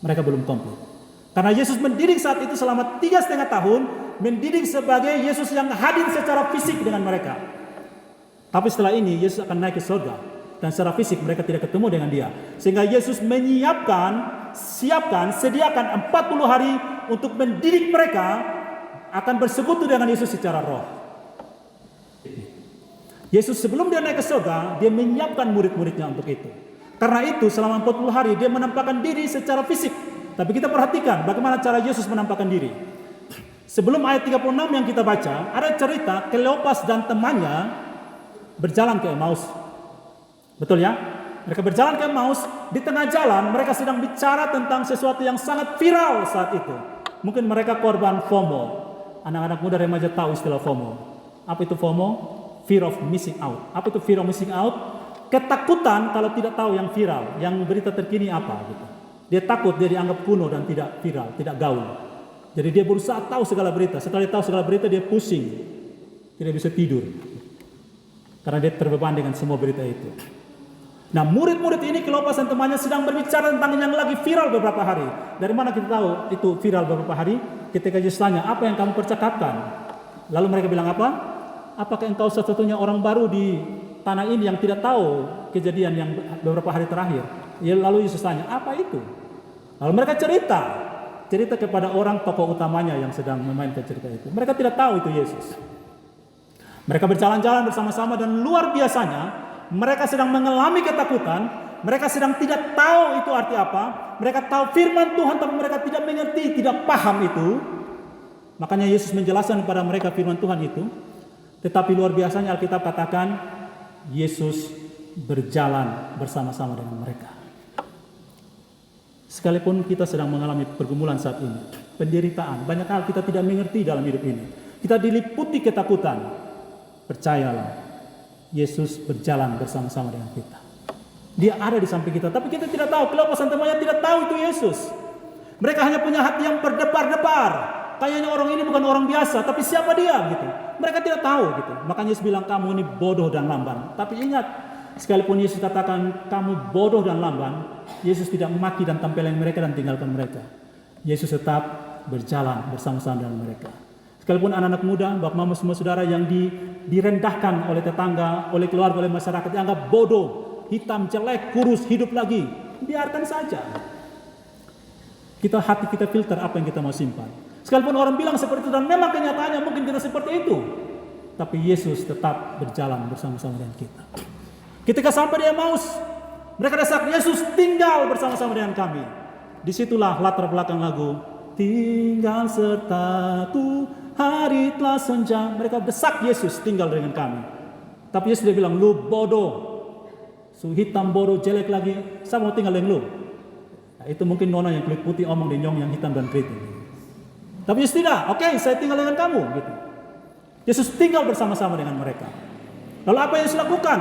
S1: Mereka belum komplit. Karena Yesus mendidik saat itu selama 3,5 tahun, mendidik sebagai Yesus yang hadir secara fisik dengan mereka. Tapi setelah ini Yesus akan naik ke surga, dan secara fisik mereka tidak ketemu dengan dia. Sehingga Yesus sediakan 40 hari untuk mendidik mereka akan bersekutu dengan Yesus secara roh. Yesus sebelum dia naik ke surga, dia menyiapkan murid-muridnya untuk itu. Karena itu selama 40 hari dia menampakkan diri secara fisik. Tapi kita perhatikan bagaimana cara Yesus menampakkan diri. Sebelum ayat 36 yang kita baca, ada cerita Kleopas dan temannya berjalan ke Emmaus. Betul ya? Mereka berjalan ke Emmaus, di tengah jalan mereka sedang bicara tentang sesuatu yang sangat viral saat itu. Mungkin mereka korban FOMO. Anak-anak muda remaja tahu istilah FOMO. Apa itu FOMO? Fear of missing out. Apa itu fear of missing out? Ketakutan kalau tidak tahu yang viral, yang berita terkini apa gitu. Dia takut dia dianggap kuno dan tidak viral, tidak gaul. Jadi dia berusaha tahu segala berita. Setelah dia tahu segala berita dia pusing. Tidak bisa tidur. Karena dia terbeban dengan semua berita itu. Nah, murid-murid ini Kleopas dan temannya sedang berbicara tentang yang lagi viral beberapa hari. Dari mana kita tahu itu viral beberapa hari? Ketika Yesus tanya, apa yang kamu percakapkan? Lalu mereka bilang apa? Apakah engkau satu-satunya orang baru di tanah ini yang tidak tahu kejadian yang beberapa hari terakhir? Ya, lalu Yesus tanya, apa itu? Lalu mereka cerita kepada orang tokoh utamanya yang sedang memainkan cerita itu. Mereka tidak tahu itu Yesus. Mereka berjalan-jalan bersama-sama dan luar biasanya mereka sedang mengalami ketakutan, mereka sedang tidak tahu itu arti apa, mereka tahu firman Tuhan tapi mereka tidak mengerti, tidak paham itu. Makanya Yesus menjelaskan kepada mereka firman Tuhan itu. Tetapi luar biasanya Alkitab katakan Yesus berjalan bersama-sama dengan mereka. Sekalipun kita sedang mengalami pergumulan saat ini, penderitaan, banyak hal kita tidak mengerti dalam hidup ini. Kita diliputi ketakutan. Percayalah, Yesus berjalan bersama-sama dengan kita. Dia ada di samping kita, tapi kita tidak tahu. Kleopas dan temannya tidak tahu itu Yesus. Mereka hanya punya hati yang berdebar-debar. Kayaknya orang ini bukan orang biasa, tapi siapa dia gitu. Mereka tidak tahu gitu. Makanya Yesus bilang kamu ini bodoh dan lamban. Tapi ingat, sekalipun Yesus katakan kamu bodoh dan lamban, Yesus tidak memaki dan tampilkan mereka dan tinggalkan mereka. Yesus tetap berjalan bersama-sama dengan mereka. Sekalipun anak-anak muda, bapak mama semua saudara yang direndahkan oleh tetangga, oleh keluarga, oleh masyarakat, dianggap bodoh, hitam, jelek, kurus, hidup lagi, biarkan saja. Hati kita filter apa yang kita mau simpan. Sekalipun orang bilang seperti itu dan memang kenyataannya mungkin kita seperti itu, tapi Yesus tetap berjalan bersama-sama dengan kita. Ketika sampai di Emmaus, mereka desak, Yesus tinggal bersama-sama dengan kami. Disitulah latar belakang lagu, tinggal sertaku, hari telah senja. Mereka desak Yesus tinggal dengan kami. Tapi Yesus dia bilang, lu bodoh, su hitam bodoh, jelek lagi, saya mau tinggal dengan lu. Nah, itu mungkin nona yang kulit putih omong di nyong yang hitam dan keriting. Tapi Yesus tidak, oke, saya tinggal dengan kamu gitu. Yesus tinggal bersama-sama dengan mereka. Lalu apa yang Yesus lakukan?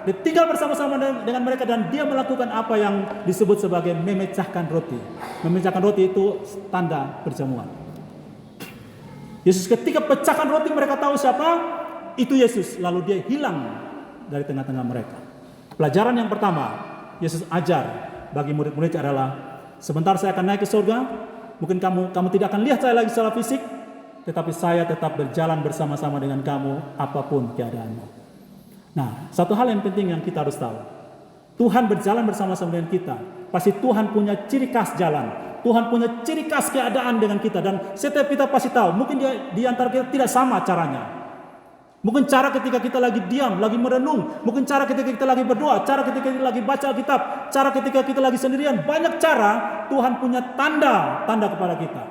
S1: Dia tinggal bersama-sama dengan mereka dan dia melakukan apa yang disebut sebagai memecahkan roti. Memecahkan roti itu tanda perjamuan. Yesus ketika pecahkan roti mereka tahu siapa? Itu Yesus. Lalu dia hilang dari tengah-tengah mereka. Pelajaran yang pertama Yesus ajar bagi murid-murid adalah sebentar saya akan naik ke surga. Mungkin kamu tidak akan lihat saya lagi secara fisik, tetapi saya tetap berjalan bersama-sama dengan kamu apapun keadaanmu. Nah, satu hal yang penting yang kita harus tahu. Tuhan berjalan bersama-sama dengan kita. Pasti Tuhan punya ciri khas jalan. Tuhan punya ciri khas keadaan dengan kita. Dan setiap kita pasti tahu, mungkin di antara kita tidak sama caranya. Mungkin cara ketika kita lagi diam, lagi merenung. Mungkin cara ketika kita lagi berdoa. Cara ketika kita lagi baca Alkitab. Cara ketika kita lagi sendirian. Banyak cara Tuhan punya tanda kepada kita.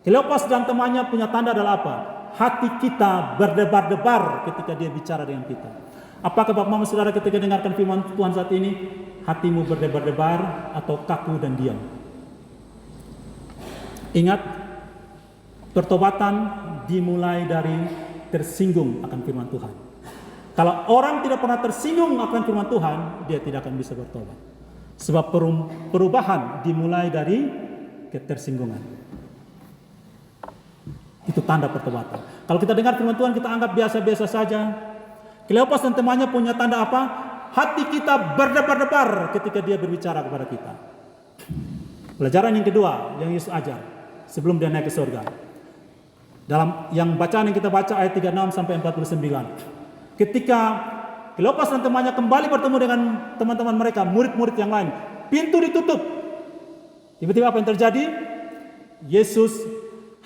S1: Kleopas dan temannya punya tanda adalah apa? Hati kita berdebar-debar ketika dia bicara dengan kita. Apakah Bapak Mama Saudara ketika dengarkan firman Tuhan saat ini, hatimu berdebar-debar atau kaku dan diam? Ingat, pertobatan dimulai dari tersinggung akan firman Tuhan. Kalau orang tidak pernah tersinggung akan firman Tuhan, dia tidak akan bisa bertobat. Sebab perubahan dimulai dari ketersinggungan. Itu tanda pertobatan. Kalau kita dengar firman Tuhan, kita anggap biasa-biasa saja. Kleopas dan temannya punya tanda apa? Hati kita berdebar-debar ketika dia berbicara kepada kita. Pelajaran yang kedua yang Yesus ajar sebelum dia naik ke surga. Dalam yang bacaan yang kita baca ayat 36 sampai 49. Ketika Kleopas dan temannya kembali bertemu dengan teman-teman mereka, murid-murid yang lain, pintu ditutup. Tiba-tiba apa yang terjadi? Yesus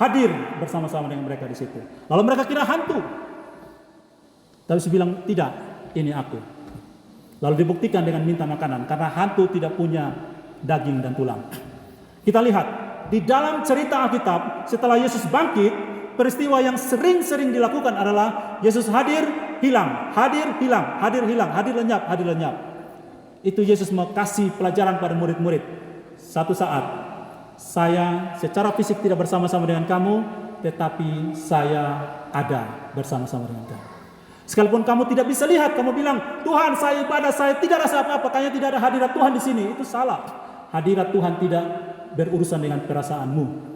S1: hadir bersama-sama dengan mereka di situ. Lalu mereka kira hantu. Tapi Yesus bilang, tidak, ini aku. Lalu dibuktikan dengan minta makanan, karena hantu tidak punya daging dan tulang. Kita lihat, di dalam cerita Alkitab, setelah Yesus bangkit, peristiwa yang sering-sering dilakukan adalah Yesus hadir, hilang, hadir, hilang, hadir, hilang, hadir, lenyap, hadir, lenyap. Itu Yesus mau kasih pelajaran pada murid-murid. Satu saat, saya secara fisik tidak bersama-sama dengan kamu, tetapi saya ada bersama-sama dengan kamu. Sekalipun kamu tidak bisa lihat, kamu bilang, Tuhan saya ibadah, saya tidak rasa apa-apa, kayaknya tidak ada hadirat Tuhan di sini. Itu salah. Hadirat Tuhan tidak berurusan dengan perasaanmu.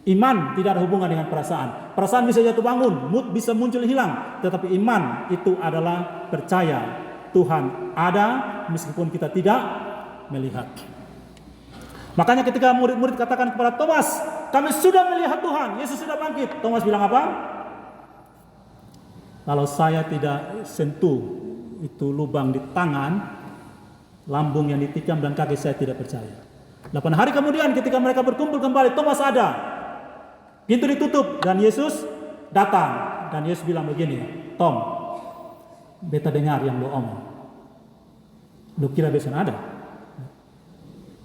S1: Iman tidak ada hubungan dengan perasaan. Perasaan bisa jatuh bangun, mood bisa muncul hilang. Tetapi iman itu adalah percaya Tuhan ada meskipun kita tidak melihat. Makanya ketika murid-murid katakan kepada Thomas, kami sudah melihat Tuhan, Yesus sudah bangkit. Thomas bilang apa? Kalau saya tidak sentuh itu lubang di tangan, lambung yang ditikam dan kaki, saya tidak percaya. 8 hari kemudian ketika mereka berkumpul kembali, Thomas ada. Pintu ditutup dan Yesus datang. Dan Yesus bilang begini, Tom, beta dengar yang lo omong. Lo kira besok ada?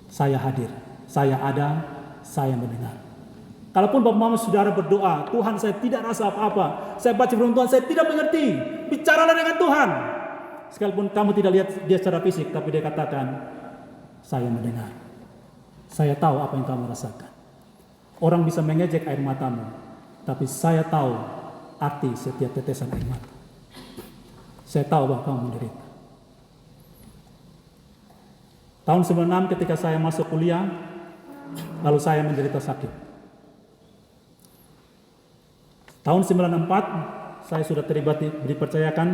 S1: Saya hadir, saya ada, saya mendengar. Kalaupun Bapak Mama Saudara berdoa, Tuhan saya tidak rasa apa-apa, saya baca firman Tuhan, saya tidak mengerti, bicaralah dengan Tuhan. Sekalipun kamu tidak lihat dia secara fisik, tapi dia katakan, saya mendengar. Saya tahu apa yang kamu rasakan. Orang bisa mengejek air matamu, tapi saya tahu arti setiap tetesan air mata. Saya tahu bahwa kamu menderita. Tahun 96 ketika saya masuk kuliah, lalu saya menderita sakit. Tahun 94 saya sudah dipercayakan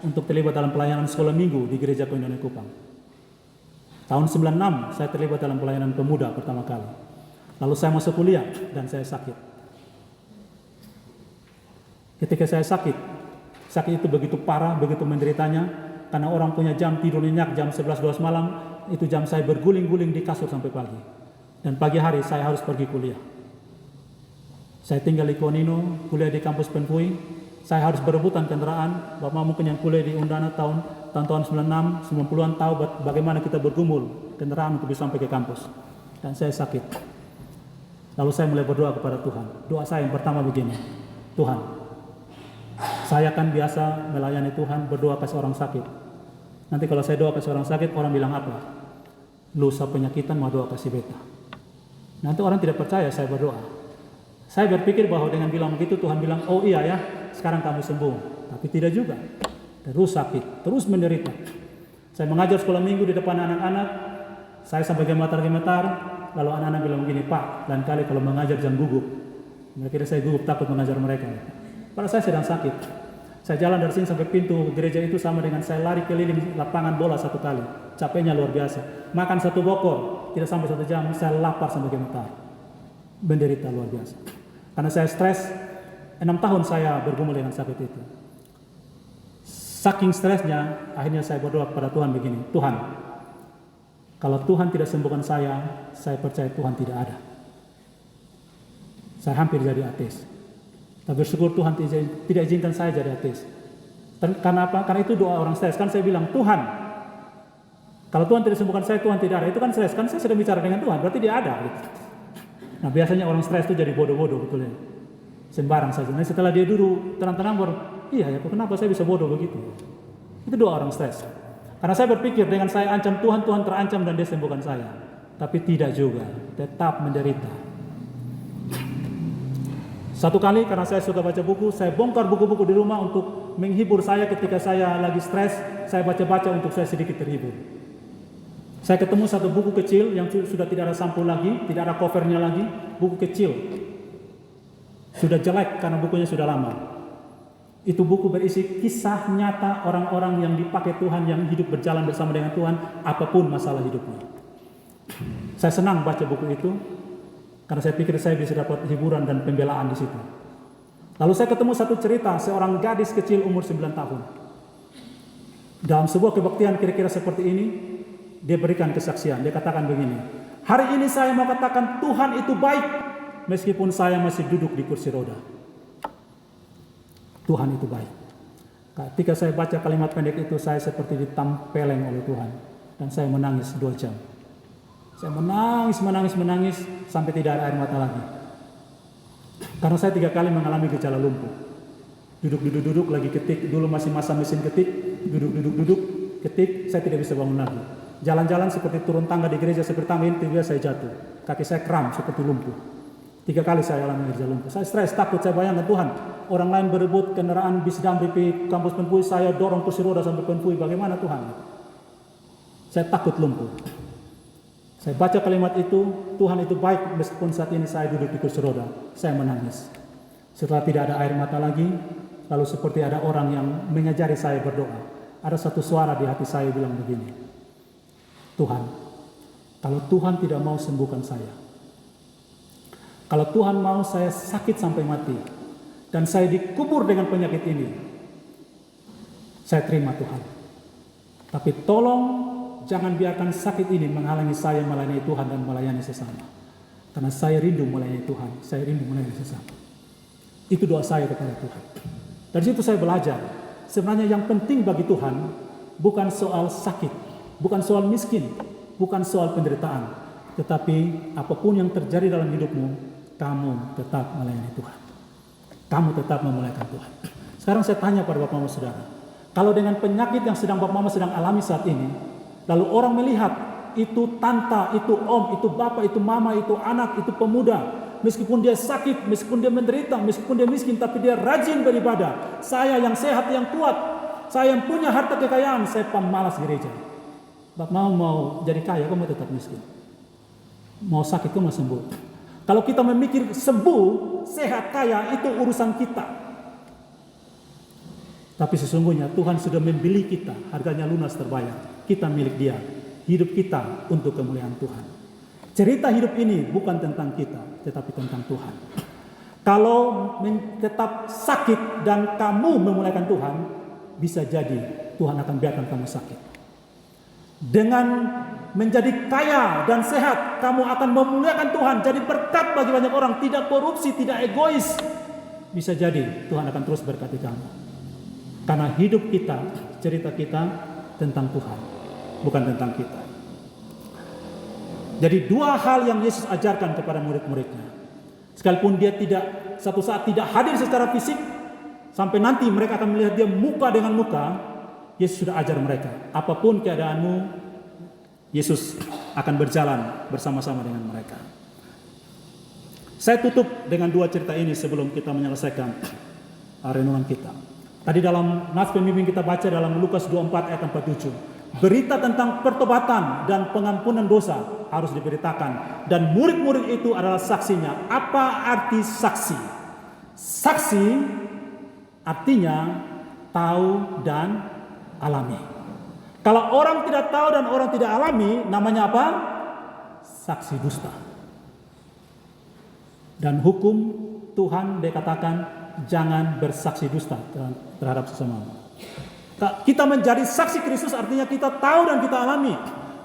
S1: untuk terlibat dalam pelayanan sekolah minggu di Gereja Koinonia Kupang. Tahun 96 saya terlibat dalam pelayanan pemuda pertama kali. Lalu saya masuk kuliah dan saya sakit. Ketika saya sakit itu begitu parah, begitu menderitanya, karena orang punya jam tidur nyenyak jam 11-12 malam, itu jam saya berguling-guling di kasur sampai pagi. Dan pagi hari saya harus pergi kuliah. Saya tinggal di Konino, kuliah di kampus Penpui. Saya harus berebutan kendaraan. Bapak mungkin yang kuliah di Undana tahun 96, 90-an tahu bagaimana kita bergumul kendaraan untuk bisa sampai ke kampus. Dan saya sakit. Lalu saya mulai berdoa kepada Tuhan. Doa saya yang pertama begini, Tuhan, saya kan biasa melayani Tuhan, berdoa ke seorang sakit. Nanti kalau saya doa ke seorang sakit, orang bilang apa? Lusa penyakitan mau doa kasih beta. Nanti orang tidak percaya saya berdoa. Saya berpikir bahwa dengan bilang begitu Tuhan bilang, oh iya ya, sekarang kamu sembuh. Tapi tidak juga. Terus sakit, terus menderita. Saya mengajar sekolah minggu di depan anak-anak. Saya sampai gemetar-gemetar. Lalu anak-anak bilang begini, Pak, lain kali kalau mengajar jangan gugup. Mereka kira saya gugup, takut mengajar mereka. Padahal saya sedang sakit. Saya jalan dari sini sampai pintu gereja itu sama dengan saya lari keliling lapangan bola 1 kali. Capeknya luar biasa. Makan 1 bokor, tidak sampai 1 jam, saya lapar sampai gemetar. Menderita luar biasa. Karena saya stres, 6 tahun saya bergumul dengan sakit itu. Saking stresnya, akhirnya saya berdoa kepada Tuhan begini, Tuhan, kalau Tuhan tidak sembuhkan saya percaya Tuhan tidak ada. Saya hampir jadi ateis. Tapi bersyukur Tuhan tidak izinkan saya jadi ateis. Karena apa? Karena itu doa orang stres. Kan saya bilang, Tuhan, kalau Tuhan tidak sembuhkan saya, Tuhan tidak ada. Itu kan stres. Kan saya sedang bicara dengan Tuhan, berarti dia ada. Gitu. Nah biasanya orang stres itu jadi bodoh-bodoh betulnya. Sembarang saja. Nah setelah dia duduk tenang-tenang baru, iya ya kenapa saya bisa bodoh begitu. Itu doa orang stres. Karena saya berpikir dengan saya ancam Tuhan, Tuhan terancam dan dia sembuhkan saya. Tapi tidak juga, tetap menderita. Satu kali karena saya suka baca buku, saya bongkar buku-buku di rumah untuk menghibur saya ketika saya lagi stres. Saya baca-baca untuk saya sedikit terhibur. Saya ketemu satu buku kecil yang sudah tidak ada sampul lagi, tidak ada covernya lagi, buku kecil. Sudah jelek karena bukunya sudah lama. Itu buku berisi kisah nyata orang-orang yang dipakai Tuhan, yang hidup berjalan bersama dengan Tuhan, apapun masalah hidupnya. Saya senang baca buku itu, karena saya pikir saya bisa dapat hiburan dan pembelaan di situ. Lalu saya ketemu satu cerita, seorang gadis kecil umur 9 tahun. Dalam sebuah kebaktian kira-kira seperti ini, dia berikan kesaksian. Dia katakan begini, hari ini saya mau katakan Tuhan itu baik, meskipun saya masih duduk di kursi roda. Tuhan itu baik. Ketika saya baca kalimat pendek itu, saya seperti ditampeleng oleh Tuhan. Dan saya menangis 2 jam. Saya menangis sampai tidak ada air mata lagi. Karena saya 3 kali mengalami gejala lumpuh. Duduk lagi ketik, dulu masih masa mesin ketik, duduk, ketik, saya tidak bisa bangun lagi. Jalan-jalan seperti turun tangga di gereja seperti tangga ini, tiba-tiba saya jatuh. Kaki saya kram seperti lumpuh. 3 kali saya alami gejala lumpuh. Saya stres, takut, saya bayangkan Tuhan. Orang lain berebut kendaraan bis damri di kampus Penpui, saya dorong kursi roda sampai Penpui. Bagaimana Tuhan? Saya takut lumpuh. Saya baca kalimat itu, Tuhan itu baik meskipun saat ini saya duduk di kursi roda. Saya menangis. Setelah tidak ada air mata lagi, lalu seperti ada orang yang mengajari saya berdoa. Ada satu suara di hati saya bilang begini, Tuhan, kalau Tuhan tidak mau sembuhkan saya, kalau Tuhan mau saya sakit sampai mati, dan saya dikubur dengan penyakit ini, saya terima Tuhan. Tapi tolong jangan biarkan sakit ini menghalangi saya melayani Tuhan dan melayani sesama. Karena saya rindu melayani Tuhan, saya rindu melayani sesama. Itu doa saya kepada Tuhan. Dari situ saya belajar, sebenarnya yang penting bagi Tuhan bukan soal sakit, bukan soal miskin, bukan soal penderitaan, tetapi apapun yang terjadi dalam hidupmu, kamu tetap melayani Tuhan. Kamu tetap memuliakan Tuhan. Sekarang saya tanya pada Bapak Mama Saudara, kalau dengan penyakit yang sedang Bapak Mama sedang alami saat ini, lalu orang melihat itu tante, itu om, itu bapak, itu mama, itu anak, itu pemuda, meskipun dia sakit, meskipun dia menderita, meskipun dia miskin, tapi dia rajin beribadah. Saya yang sehat, yang kuat, saya yang punya harta kekayaan, saya pemalas gereja. Bapak mau jadi kaya, kamu tetap miskin. Mau sakit, kamu sembuh. Kalau kita memikir sembuh, sehat, kaya, itu urusan kita. Tapi sesungguhnya Tuhan sudah membeli kita, harganya lunas terbayar. Kita milik Dia, hidup kita untuk kemuliaan Tuhan. Cerita hidup ini bukan tentang kita, tetapi tentang Tuhan. Kalau tetap sakit dan kamu memuliakan Tuhan, bisa jadi Tuhan akan biarkan kamu sakit. Dengan menjadi kaya dan sehat, kamu akan memuliakan Tuhan, jadi berkat bagi banyak orang, tidak korupsi, tidak egois. Bisa jadi Tuhan akan terus berkati kamu. Karena hidup kita, cerita kita tentang Tuhan, bukan tentang kita. Jadi 2 hal yang Yesus ajarkan kepada murid-muridnya. Sekalipun dia satu saat tidak hadir secara fisik, sampai nanti mereka akan melihat dia muka dengan muka, Yesus sudah ajar mereka, apapun keadaanmu, Yesus akan berjalan bersama-sama dengan mereka. Saya tutup dengan 2 cerita ini sebelum kita menyelesaikan renungan kita. Tadi dalam nas pembimbing kita baca dalam Lukas 24 ayat 47. Berita tentang pertobatan dan pengampunan dosa harus diberitakan. Dan murid-murid itu adalah saksinya. Apa arti saksi? Saksi artinya tahu dan alami. Kalau orang tidak tahu dan orang tidak alami, namanya apa? Saksi dusta. Dan hukum Tuhan dikatakan jangan bersaksi dusta terhadap sesama. Kita menjadi saksi Kristus artinya kita tahu dan kita alami.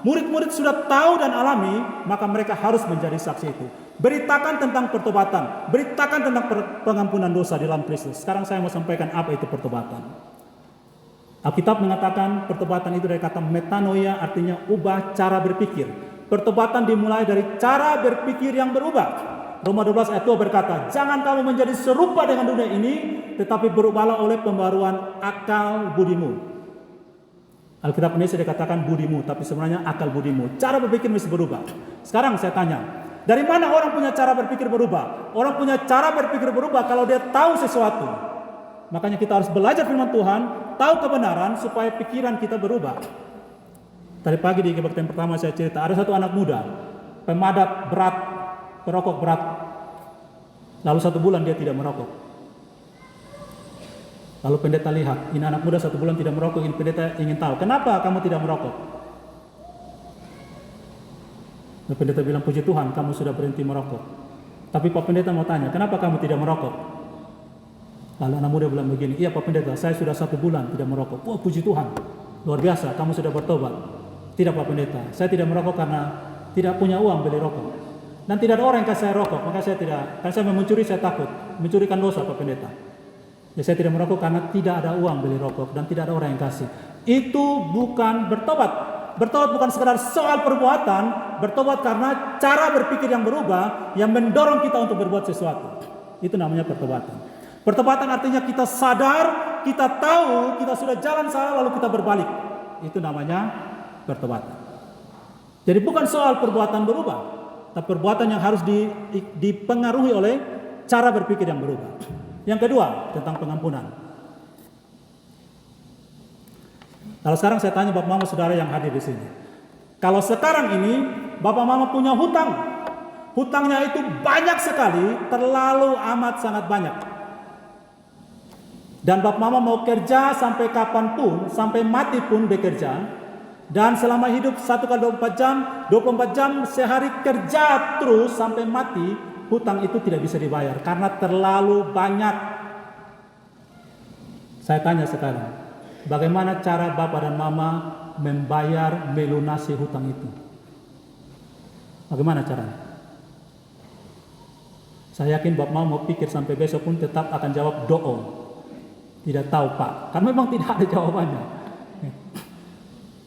S1: Murid-murid sudah tahu dan alami, maka mereka harus menjadi saksi itu. Beritakan tentang pertobatan, beritakan tentang pengampunan dosa di dalam Kristus. Sekarang saya mau sampaikan apa itu pertobatan. Alkitab mengatakan pertobatan itu dari kata metanoia, artinya ubah cara berpikir. Pertobatan dimulai dari cara berpikir yang berubah. Roma 12 ayat 2 berkata, jangan kamu menjadi serupa dengan dunia ini, tetapi berubahlah oleh pembaruan akal budimu. Alkitab Indonesia dikatakan budimu, tapi sebenarnya akal budimu. Cara berpikir mesti berubah. Sekarang saya tanya, dari mana orang punya cara berpikir berubah? Orang punya cara berpikir berubah kalau dia tahu sesuatu. Makanya kita harus belajar firman Tuhan, tahu kebenaran supaya pikiran kita berubah. Tadi pagi di kebaktian pertama saya cerita, ada satu anak muda, pemadat berat, perokok berat. Lalu 1 bulan dia tidak merokok. Lalu pendeta lihat, ini anak muda 1 bulan tidak merokok, ini pendeta ingin tahu, kenapa kamu tidak merokok? Lalu pendeta bilang, puji Tuhan kamu sudah berhenti merokok. Tapi Pak Pendeta mau tanya, kenapa kamu tidak merokok? Lalu anak muda bilang begini, iya Pak Pendeta, saya sudah 1 bulan tidak merokok. Wah puji Tuhan, luar biasa, kamu sudah bertobat. Tidak Pak Pendeta, saya tidak merokok karena tidak punya uang beli rokok. Dan tidak ada orang yang kasih saya rokok, maka saya tidak, karena saya mencuri, saya takut. Mencurikan dosa Pak Pendeta. Ya saya tidak merokok karena tidak ada uang beli rokok dan tidak ada orang yang kasih. Itu bukan bertobat. Bertobat bukan sekedar soal perbuatan, bertobat karena cara berpikir yang berubah yang mendorong kita untuk berbuat sesuatu. Itu namanya pertobatan. Pertobatan artinya kita sadar, kita tahu kita sudah jalan salah lalu kita berbalik. Itu namanya pertobatan. Jadi bukan soal perbuatan berubah, tapi perbuatan yang harus dipengaruhi oleh cara berpikir yang berubah. Yang kedua, tentang pengampunan. Kalau sekarang saya tanya Bapak Mama Saudara yang hadir di sini. Kalau sekarang ini Bapak Mama punya hutang. Hutangnya itu banyak sekali, terlalu amat sangat banyak. Dan Bapak Mama mau kerja sampai kapanpun, sampai mati pun bekerja. Dan selama hidup 1 kali 24 jam sehari kerja terus sampai mati, hutang itu tidak bisa dibayar karena terlalu banyak. Saya tanya sekarang, bagaimana cara Bapak dan Mama membayar, melunasi hutang itu? Bagaimana caranya? Saya yakin Bapak Mama mau pikir sampai besok pun tetap akan jawab doa. Tidak tahu Pak, karena memang tidak ada jawabannya.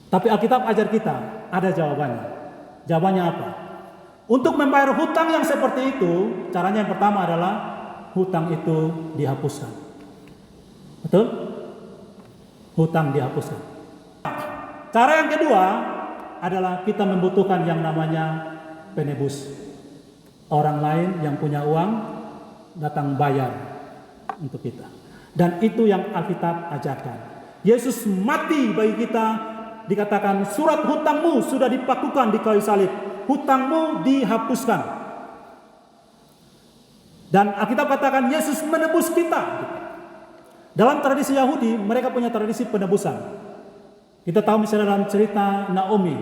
S1: Tapi Alkitab ajar kita, ada jawabannya. Jawabannya apa? Untuk membayar hutang yang seperti itu, caranya yang pertama adalah hutang itu dihapuskan. Betul? Hutang dihapuskan. Cara yang kedua adalah kita membutuhkan yang namanya penebus. Orang lain yang punya uang datang bayar untuk kita. Dan itu yang Alkitab ajarkan. Yesus mati bagi kita, dikatakan surat hutangmu sudah dipakukan di kayu salib. Hutangmu dihapuskan. Dan Alkitab katakan Yesus menebus kita. Dalam tradisi Yahudi, mereka punya tradisi penebusan. Kita tahu misalnya dalam cerita Naomi.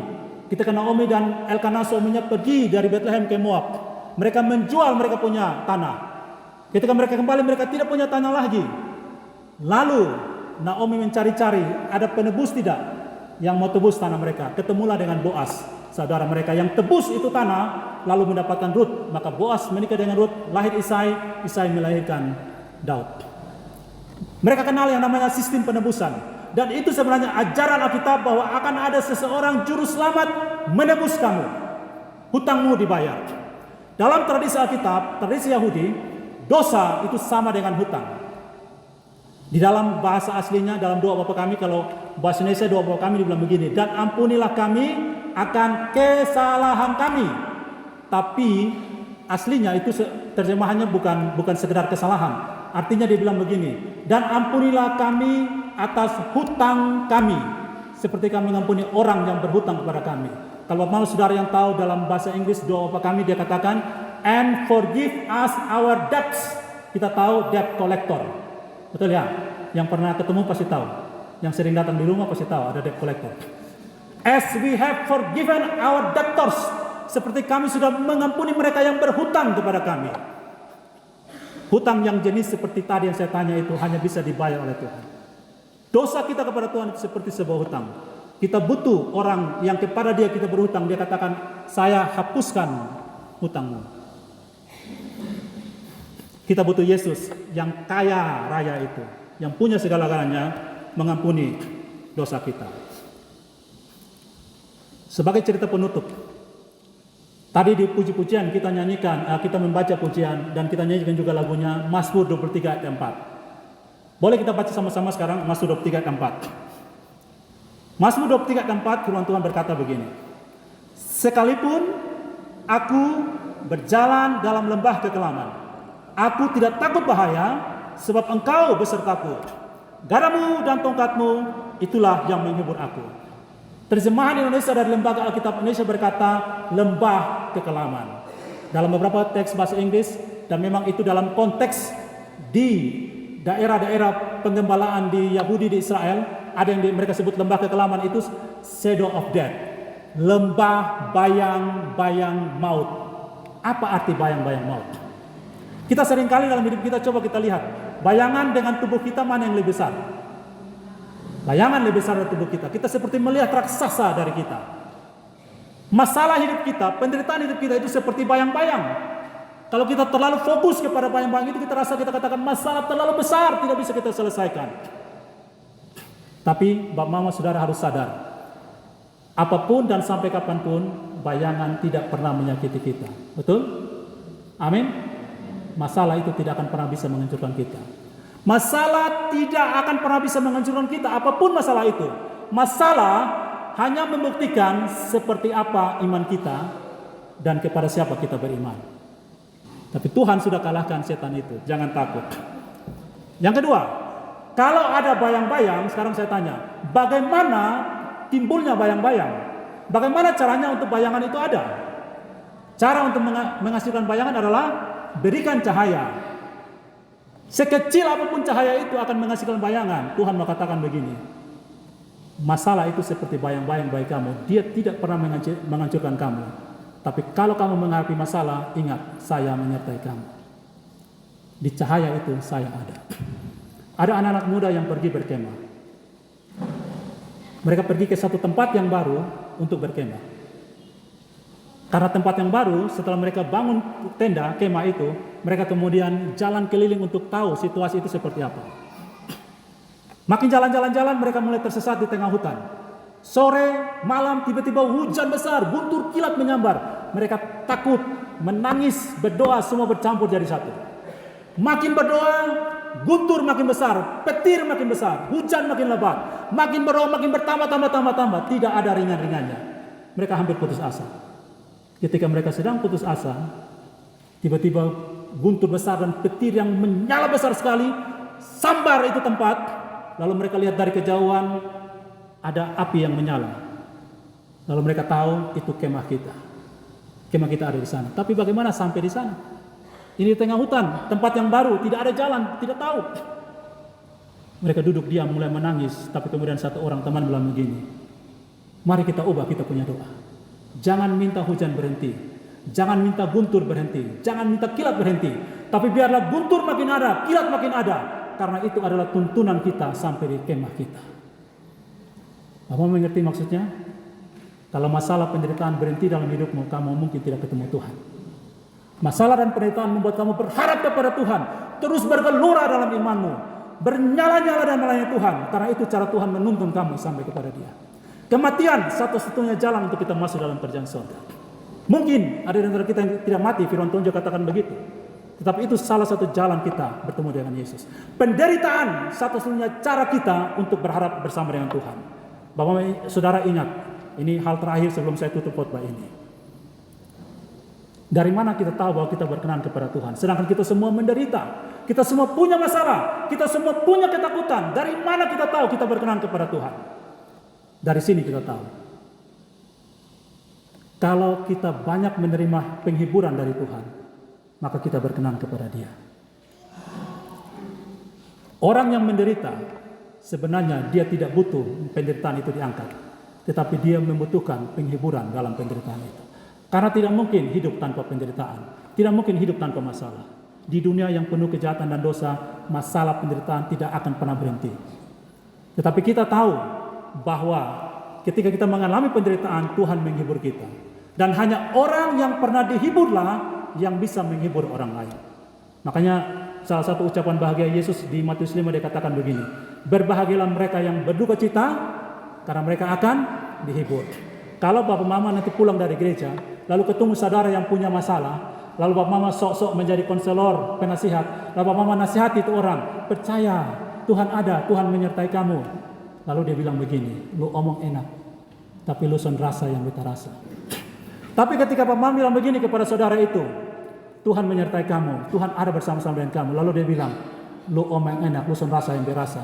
S1: Ketika Naomi dan Elkanah suaminya pergi dari Bethlehem ke Moab. Mereka menjual mereka punya tanah. Ketika mereka kembali, mereka tidak punya tanah lagi. Lalu Naomi mencari-cari, ada penebus tidak yang mau tebus tanah mereka. Ketemulah dengan Boas, saudara mereka yang tebus itu tanah, lalu mendapatkan Rut. Maka Boas menikah dengan Rut, lahir Isai, Isai melahirkan Daud. Mereka kenal yang namanya sistem penebusan. Dan itu sebenarnya ajaran Alkitab bahwa akan ada seseorang juru selamat menebus kamu. Hutangmu dibayar. Dalam tradisi Alkitab, tradisi Yahudi, dosa itu sama dengan hutang. Di dalam bahasa aslinya, dalam doa Bapa kami, kalau bahasa Indonesia doa Bapa kami dibilang begini, dan ampunilah kami akan kesalahan kami. Tapi aslinya itu terjemahannya bukan sekedar kesalahan. Artinya dia bilang begini, dan ampunilah kami atas hutang kami, seperti kami mengampuni orang yang berhutang kepada kami. Kalau Bapak Saudara yang tahu dalam bahasa Inggris doa Bapa kami, dia katakan, and forgive us our debts. Kita tahu debt collector. Betul ya? Yang pernah ketemu pasti tahu. Yang sering datang di rumah pasti tahu ada debt collector. As we have forgiven our debtors, seperti kami sudah mengampuni mereka yang berhutang kepada kami. Hutang yang jenis seperti tadi yang saya tanya itu hanya bisa dibayar oleh Tuhan. Dosa kita kepada Tuhan itu seperti sebuah hutang. Kita butuh orang yang kepada dia kita berhutang. Dia katakan, saya hapuskan hutangmu. Kita butuh Yesus yang kaya raya itu, yang punya segala-galanya, mengampuni dosa kita. Sebagai cerita penutup, tadi di puji-pujian kita nyanyikan, kita membaca pujian dan kita nyanyikan juga lagunya Mazmur 23 ayat 4. Boleh kita baca sama-sama sekarang Mazmur 23 ayat 4. Mazmur 23 ayat 4, firman Tuhan berkata begini. Sekalipun aku berjalan dalam lembah kekelaman, aku tidak takut bahaya, sebab engkau besertaku. Gadamu dan tongkatmu, itulah yang menghibur aku. Terjemahan Indonesia dari Lembaga Alkitab Indonesia berkata, lembah kekelaman. Dalam beberapa teks bahasa Inggris, dan memang itu dalam konteks di daerah-daerah penggembalaan di Yahudi di Israel, ada yang mereka sebut lembah kekelaman itu shadow of death, lembah bayang-bayang maut. Apa arti bayang-bayang maut? Kita seringkali dalam hidup kita coba kita lihat, bayangan dengan tubuh kita mana yang lebih besar? Bayangan lebih besar dari tubuh kita. Kita seperti melihat raksasa dari kita. Masalah hidup kita, penderitaan hidup kita itu seperti bayang-bayang. Kalau kita terlalu fokus kepada bayang-bayang itu, kita katakan masalah terlalu besar, tidak bisa kita selesaikan. Tapi Bapak Mama Saudara harus sadar, apapun dan sampai kapanpun, bayangan tidak pernah menyakiti kita. Betul? Amin? Masalah itu tidak akan pernah bisa menghancurkan kita. Masalah tidak akan pernah bisa menghancurkan kita, apapun masalah itu. Masalah hanya membuktikan seperti apa iman kita dan kepada siapa kita beriman. Tapi Tuhan sudah kalahkan setan itu, jangan takut. Yang kedua, kalau ada bayang-bayang, sekarang saya tanya, bagaimana timbulnya bayang-bayang? Bagaimana caranya untuk bayangan itu ada? Cara untuk menghasilkan bayangan adalah berikan cahaya. Sekecil apapun cahaya itu akan menghasilkan bayangan. Tuhan mengatakan begini, masalah itu seperti bayang-bayang bagi kamu. Dia tidak pernah menghancurkan kamu. Tapi kalau kamu menghadapi masalah, ingat, saya menyertai kamu. Di cahaya itu saya ada. Ada anak-anak muda yang pergi berkemah. Mereka pergi ke satu tempat yang baru untuk berkemah. Karena tempat yang baru, setelah mereka bangun tenda kemah itu, mereka kemudian jalan keliling untuk tahu situasi itu seperti apa. Makin jalan-jalan, mereka mulai tersesat di tengah hutan. Sore, malam, tiba-tiba hujan besar, guntur kilat menyambar. Mereka takut, menangis, berdoa, semua bercampur jadi satu. Makin berdoa, guntur makin besar, petir makin besar, hujan makin lebat. Makin berdoa, makin bertambah. Tidak ada ringan-ringannya. Mereka hampir putus asa. Ketika mereka sedang putus asa, tiba-tiba guntur besar dan petir yang menyala besar sekali sambar itu tempat. Lalu mereka lihat dari kejauhan ada api yang menyala. Lalu mereka tahu itu kemah kita. Kemah kita ada di sana. Tapi bagaimana sampai di sana? Ini di tengah hutan, tempat yang baru, tidak ada jalan, tidak tahu. Mereka duduk diam mulai menangis. Tapi kemudian satu orang teman bilang begini, mari kita ubah kita punya doa. Jangan minta hujan berhenti, jangan minta guntur berhenti, jangan minta kilat berhenti. Tapi biarlah guntur makin ada, kilat makin ada. Karena itu adalah tuntunan kita sampai di kemah kita. Bapak mengerti maksudnya? Kalau masalah penderitaan berhenti dalam hidupmu, kamu mungkin tidak ketemu Tuhan. Masalah dan penderitaan membuat kamu berharap kepada Tuhan, terus bergelora dalam imanmu, bernyala-nyala dalam melayani Tuhan. Karena itu cara Tuhan menuntun kamu sampai kepada Dia. Kematian satu-satunya jalan untuk kita masuk dalam kerjaan surga. Mungkin ada di antara kita yang tidak mati, firman Tuhan juga katakan begitu. Tetapi itu salah satu jalan kita bertemu dengan Yesus. Penderitaan satu-satunya cara kita untuk berharap bersama dengan Tuhan. Bapak Saudara ingat, ini hal terakhir sebelum saya tutup khotbah ini. Dari mana kita tahu bahwa kita berkenan kepada Tuhan? Sedangkan kita semua menderita, kita semua punya masalah, kita semua punya ketakutan. Dari mana kita tahu kita berkenan kepada Tuhan? Dari sini kita tahu. Kalau kita banyak menerima penghiburan dari Tuhan, maka kita berkenan kepada Dia. Orang yang menderita, sebenarnya dia tidak butuh penderitaan itu diangkat. Tetapi dia membutuhkan penghiburan dalam penderitaan itu. Karena tidak mungkin hidup tanpa penderitaan. Tidak mungkin hidup tanpa masalah. Di dunia yang penuh kejahatan dan dosa, masalah penderitaan tidak akan pernah berhenti. Tetapi kita tahu bahwa ketika kita mengalami penderitaan, Tuhan menghibur kita. Dan hanya orang yang pernah dihiburlah yang bisa menghibur orang lain. Makanya salah satu ucapan bahagia Yesus di Matius 5 dia katakan begini, berbahagialah mereka yang berduka cita karena mereka akan dihibur. Kalau Bapak Mama nanti pulang dari gereja, lalu ketemu saudara yang punya masalah, lalu Bapak Mama sok-sok menjadi konselor, penasihat, lalu Bapak Mama nasihati itu orang, percaya Tuhan ada, Tuhan menyertai kamu. Lalu dia bilang begini, lu omong enak, tapi lu son rasa yang beta rasa. Tapi ketika Bapak Mama bilang begini kepada saudara itu, Tuhan menyertai kamu, Tuhan ada bersama-sama dengan kamu. Lalu dia bilang, lu omeng enak, lu son rasa yang berasa.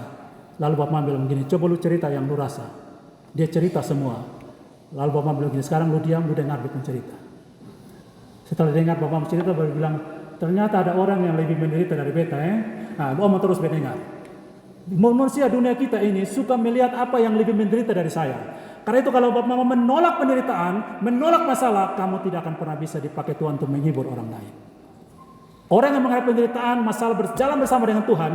S1: Lalu Bapak Mama bilang begini, coba lu cerita yang lu rasa. Dia cerita semua. Lalu Bapak Mama bilang begini, sekarang lu diam, lu dengar dia pun cerita. Setelah dengar Bapak Mama cerita, baru bilang, ternyata ada orang yang lebih menderita dari beta Nah, Om terus mendengar. Manusia dunia kita ini suka melihat apa yang lebih menderita dari saya. Karena itu kalau Bapak Mama menolak penderitaan, menolak masalah, kamu tidak akan pernah bisa dipakai Tuhan untuk menghibur orang lain. Orang yang menghadapi penderitaan, masalah berjalan bersama dengan Tuhan,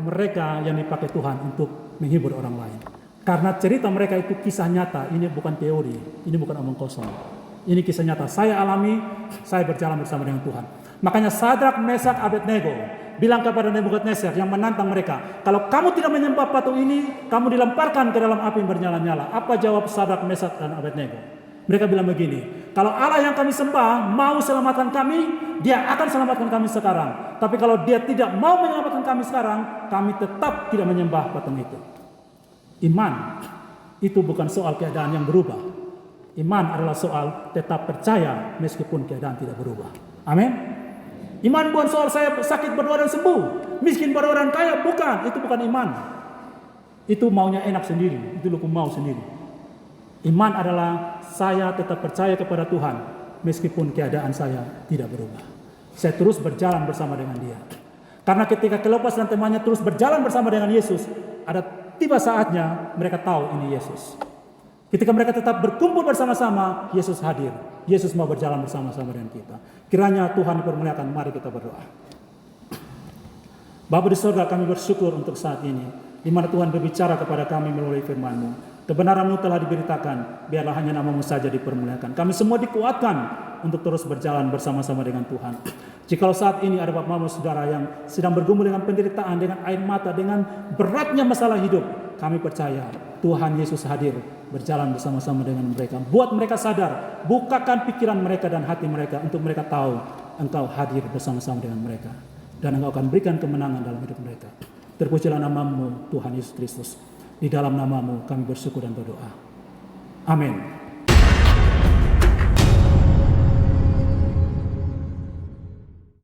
S1: mereka yang dipakai Tuhan untuk menghibur orang lain. Karena cerita mereka itu kisah nyata, ini bukan teori, ini bukan omong kosong. Ini kisah nyata, saya alami, saya berjalan bersama dengan Tuhan. Makanya Sadrak, Mesak, Abednego bilang kepada Nebukadnezar yang menantang mereka, kalau kamu tidak menyembah patung ini, kamu dilemparkan ke dalam api yang bernyala-nyala. Apa jawab Sadrak, Mesak, dan Abednego? Mereka bilang begini, kalau Allah yang kami sembah mau selamatkan kami, dia akan selamatkan kami sekarang. Tapi kalau dia tidak mau menyelamatkan kami sekarang, kami tetap tidak menyembah patung itu. Iman itu bukan soal keadaan yang berubah. Iman adalah soal tetap percaya meskipun keadaan tidak berubah. Amin. Iman bukan soal saya sakit berdoa dan sembuh, miskin berdoa dan kaya, bukan. Itu bukan iman. Itu maunya enak sendiri, itu lu mau sendiri. Iman adalah saya tetap percaya kepada Tuhan meskipun keadaan saya tidak berubah. Saya terus berjalan bersama dengan Dia. Karena ketika Kleopas dan temannya terus berjalan bersama dengan Yesus, ada tiba saatnya mereka tahu ini Yesus. Ketika mereka tetap berkumpul bersama-sama, Yesus hadir. Yesus mau berjalan bersama-sama dengan kita. Kiranya Tuhan dipermuliakan. Mari kita berdoa. Bapa di surga, kami bersyukur untuk saat ini, di mana Tuhan berbicara kepada kami melalui firman-Mu. Kebenaran-Mu telah diberitakan, biarlah hanya nama-Mu saja dipermuliakan. Kami semua dikuatkan untuk terus berjalan bersama-sama dengan Tuhan. Jikalau saat ini ada Bapak Mama Saudara yang sedang bergumul dengan penderitaan, dengan air mata, dengan beratnya masalah hidup, kami percaya Tuhan Yesus hadir berjalan bersama-sama dengan mereka. Buat mereka sadar, bukakan pikiran mereka dan hati mereka untuk mereka tahu Engkau hadir bersama-sama dengan mereka. Dan Engkau akan berikan kemenangan dalam hidup mereka. Terpujilah nama-Mu Tuhan Yesus Kristus. Di dalam nama-Mu kami bersyukur dan berdoa. Amin.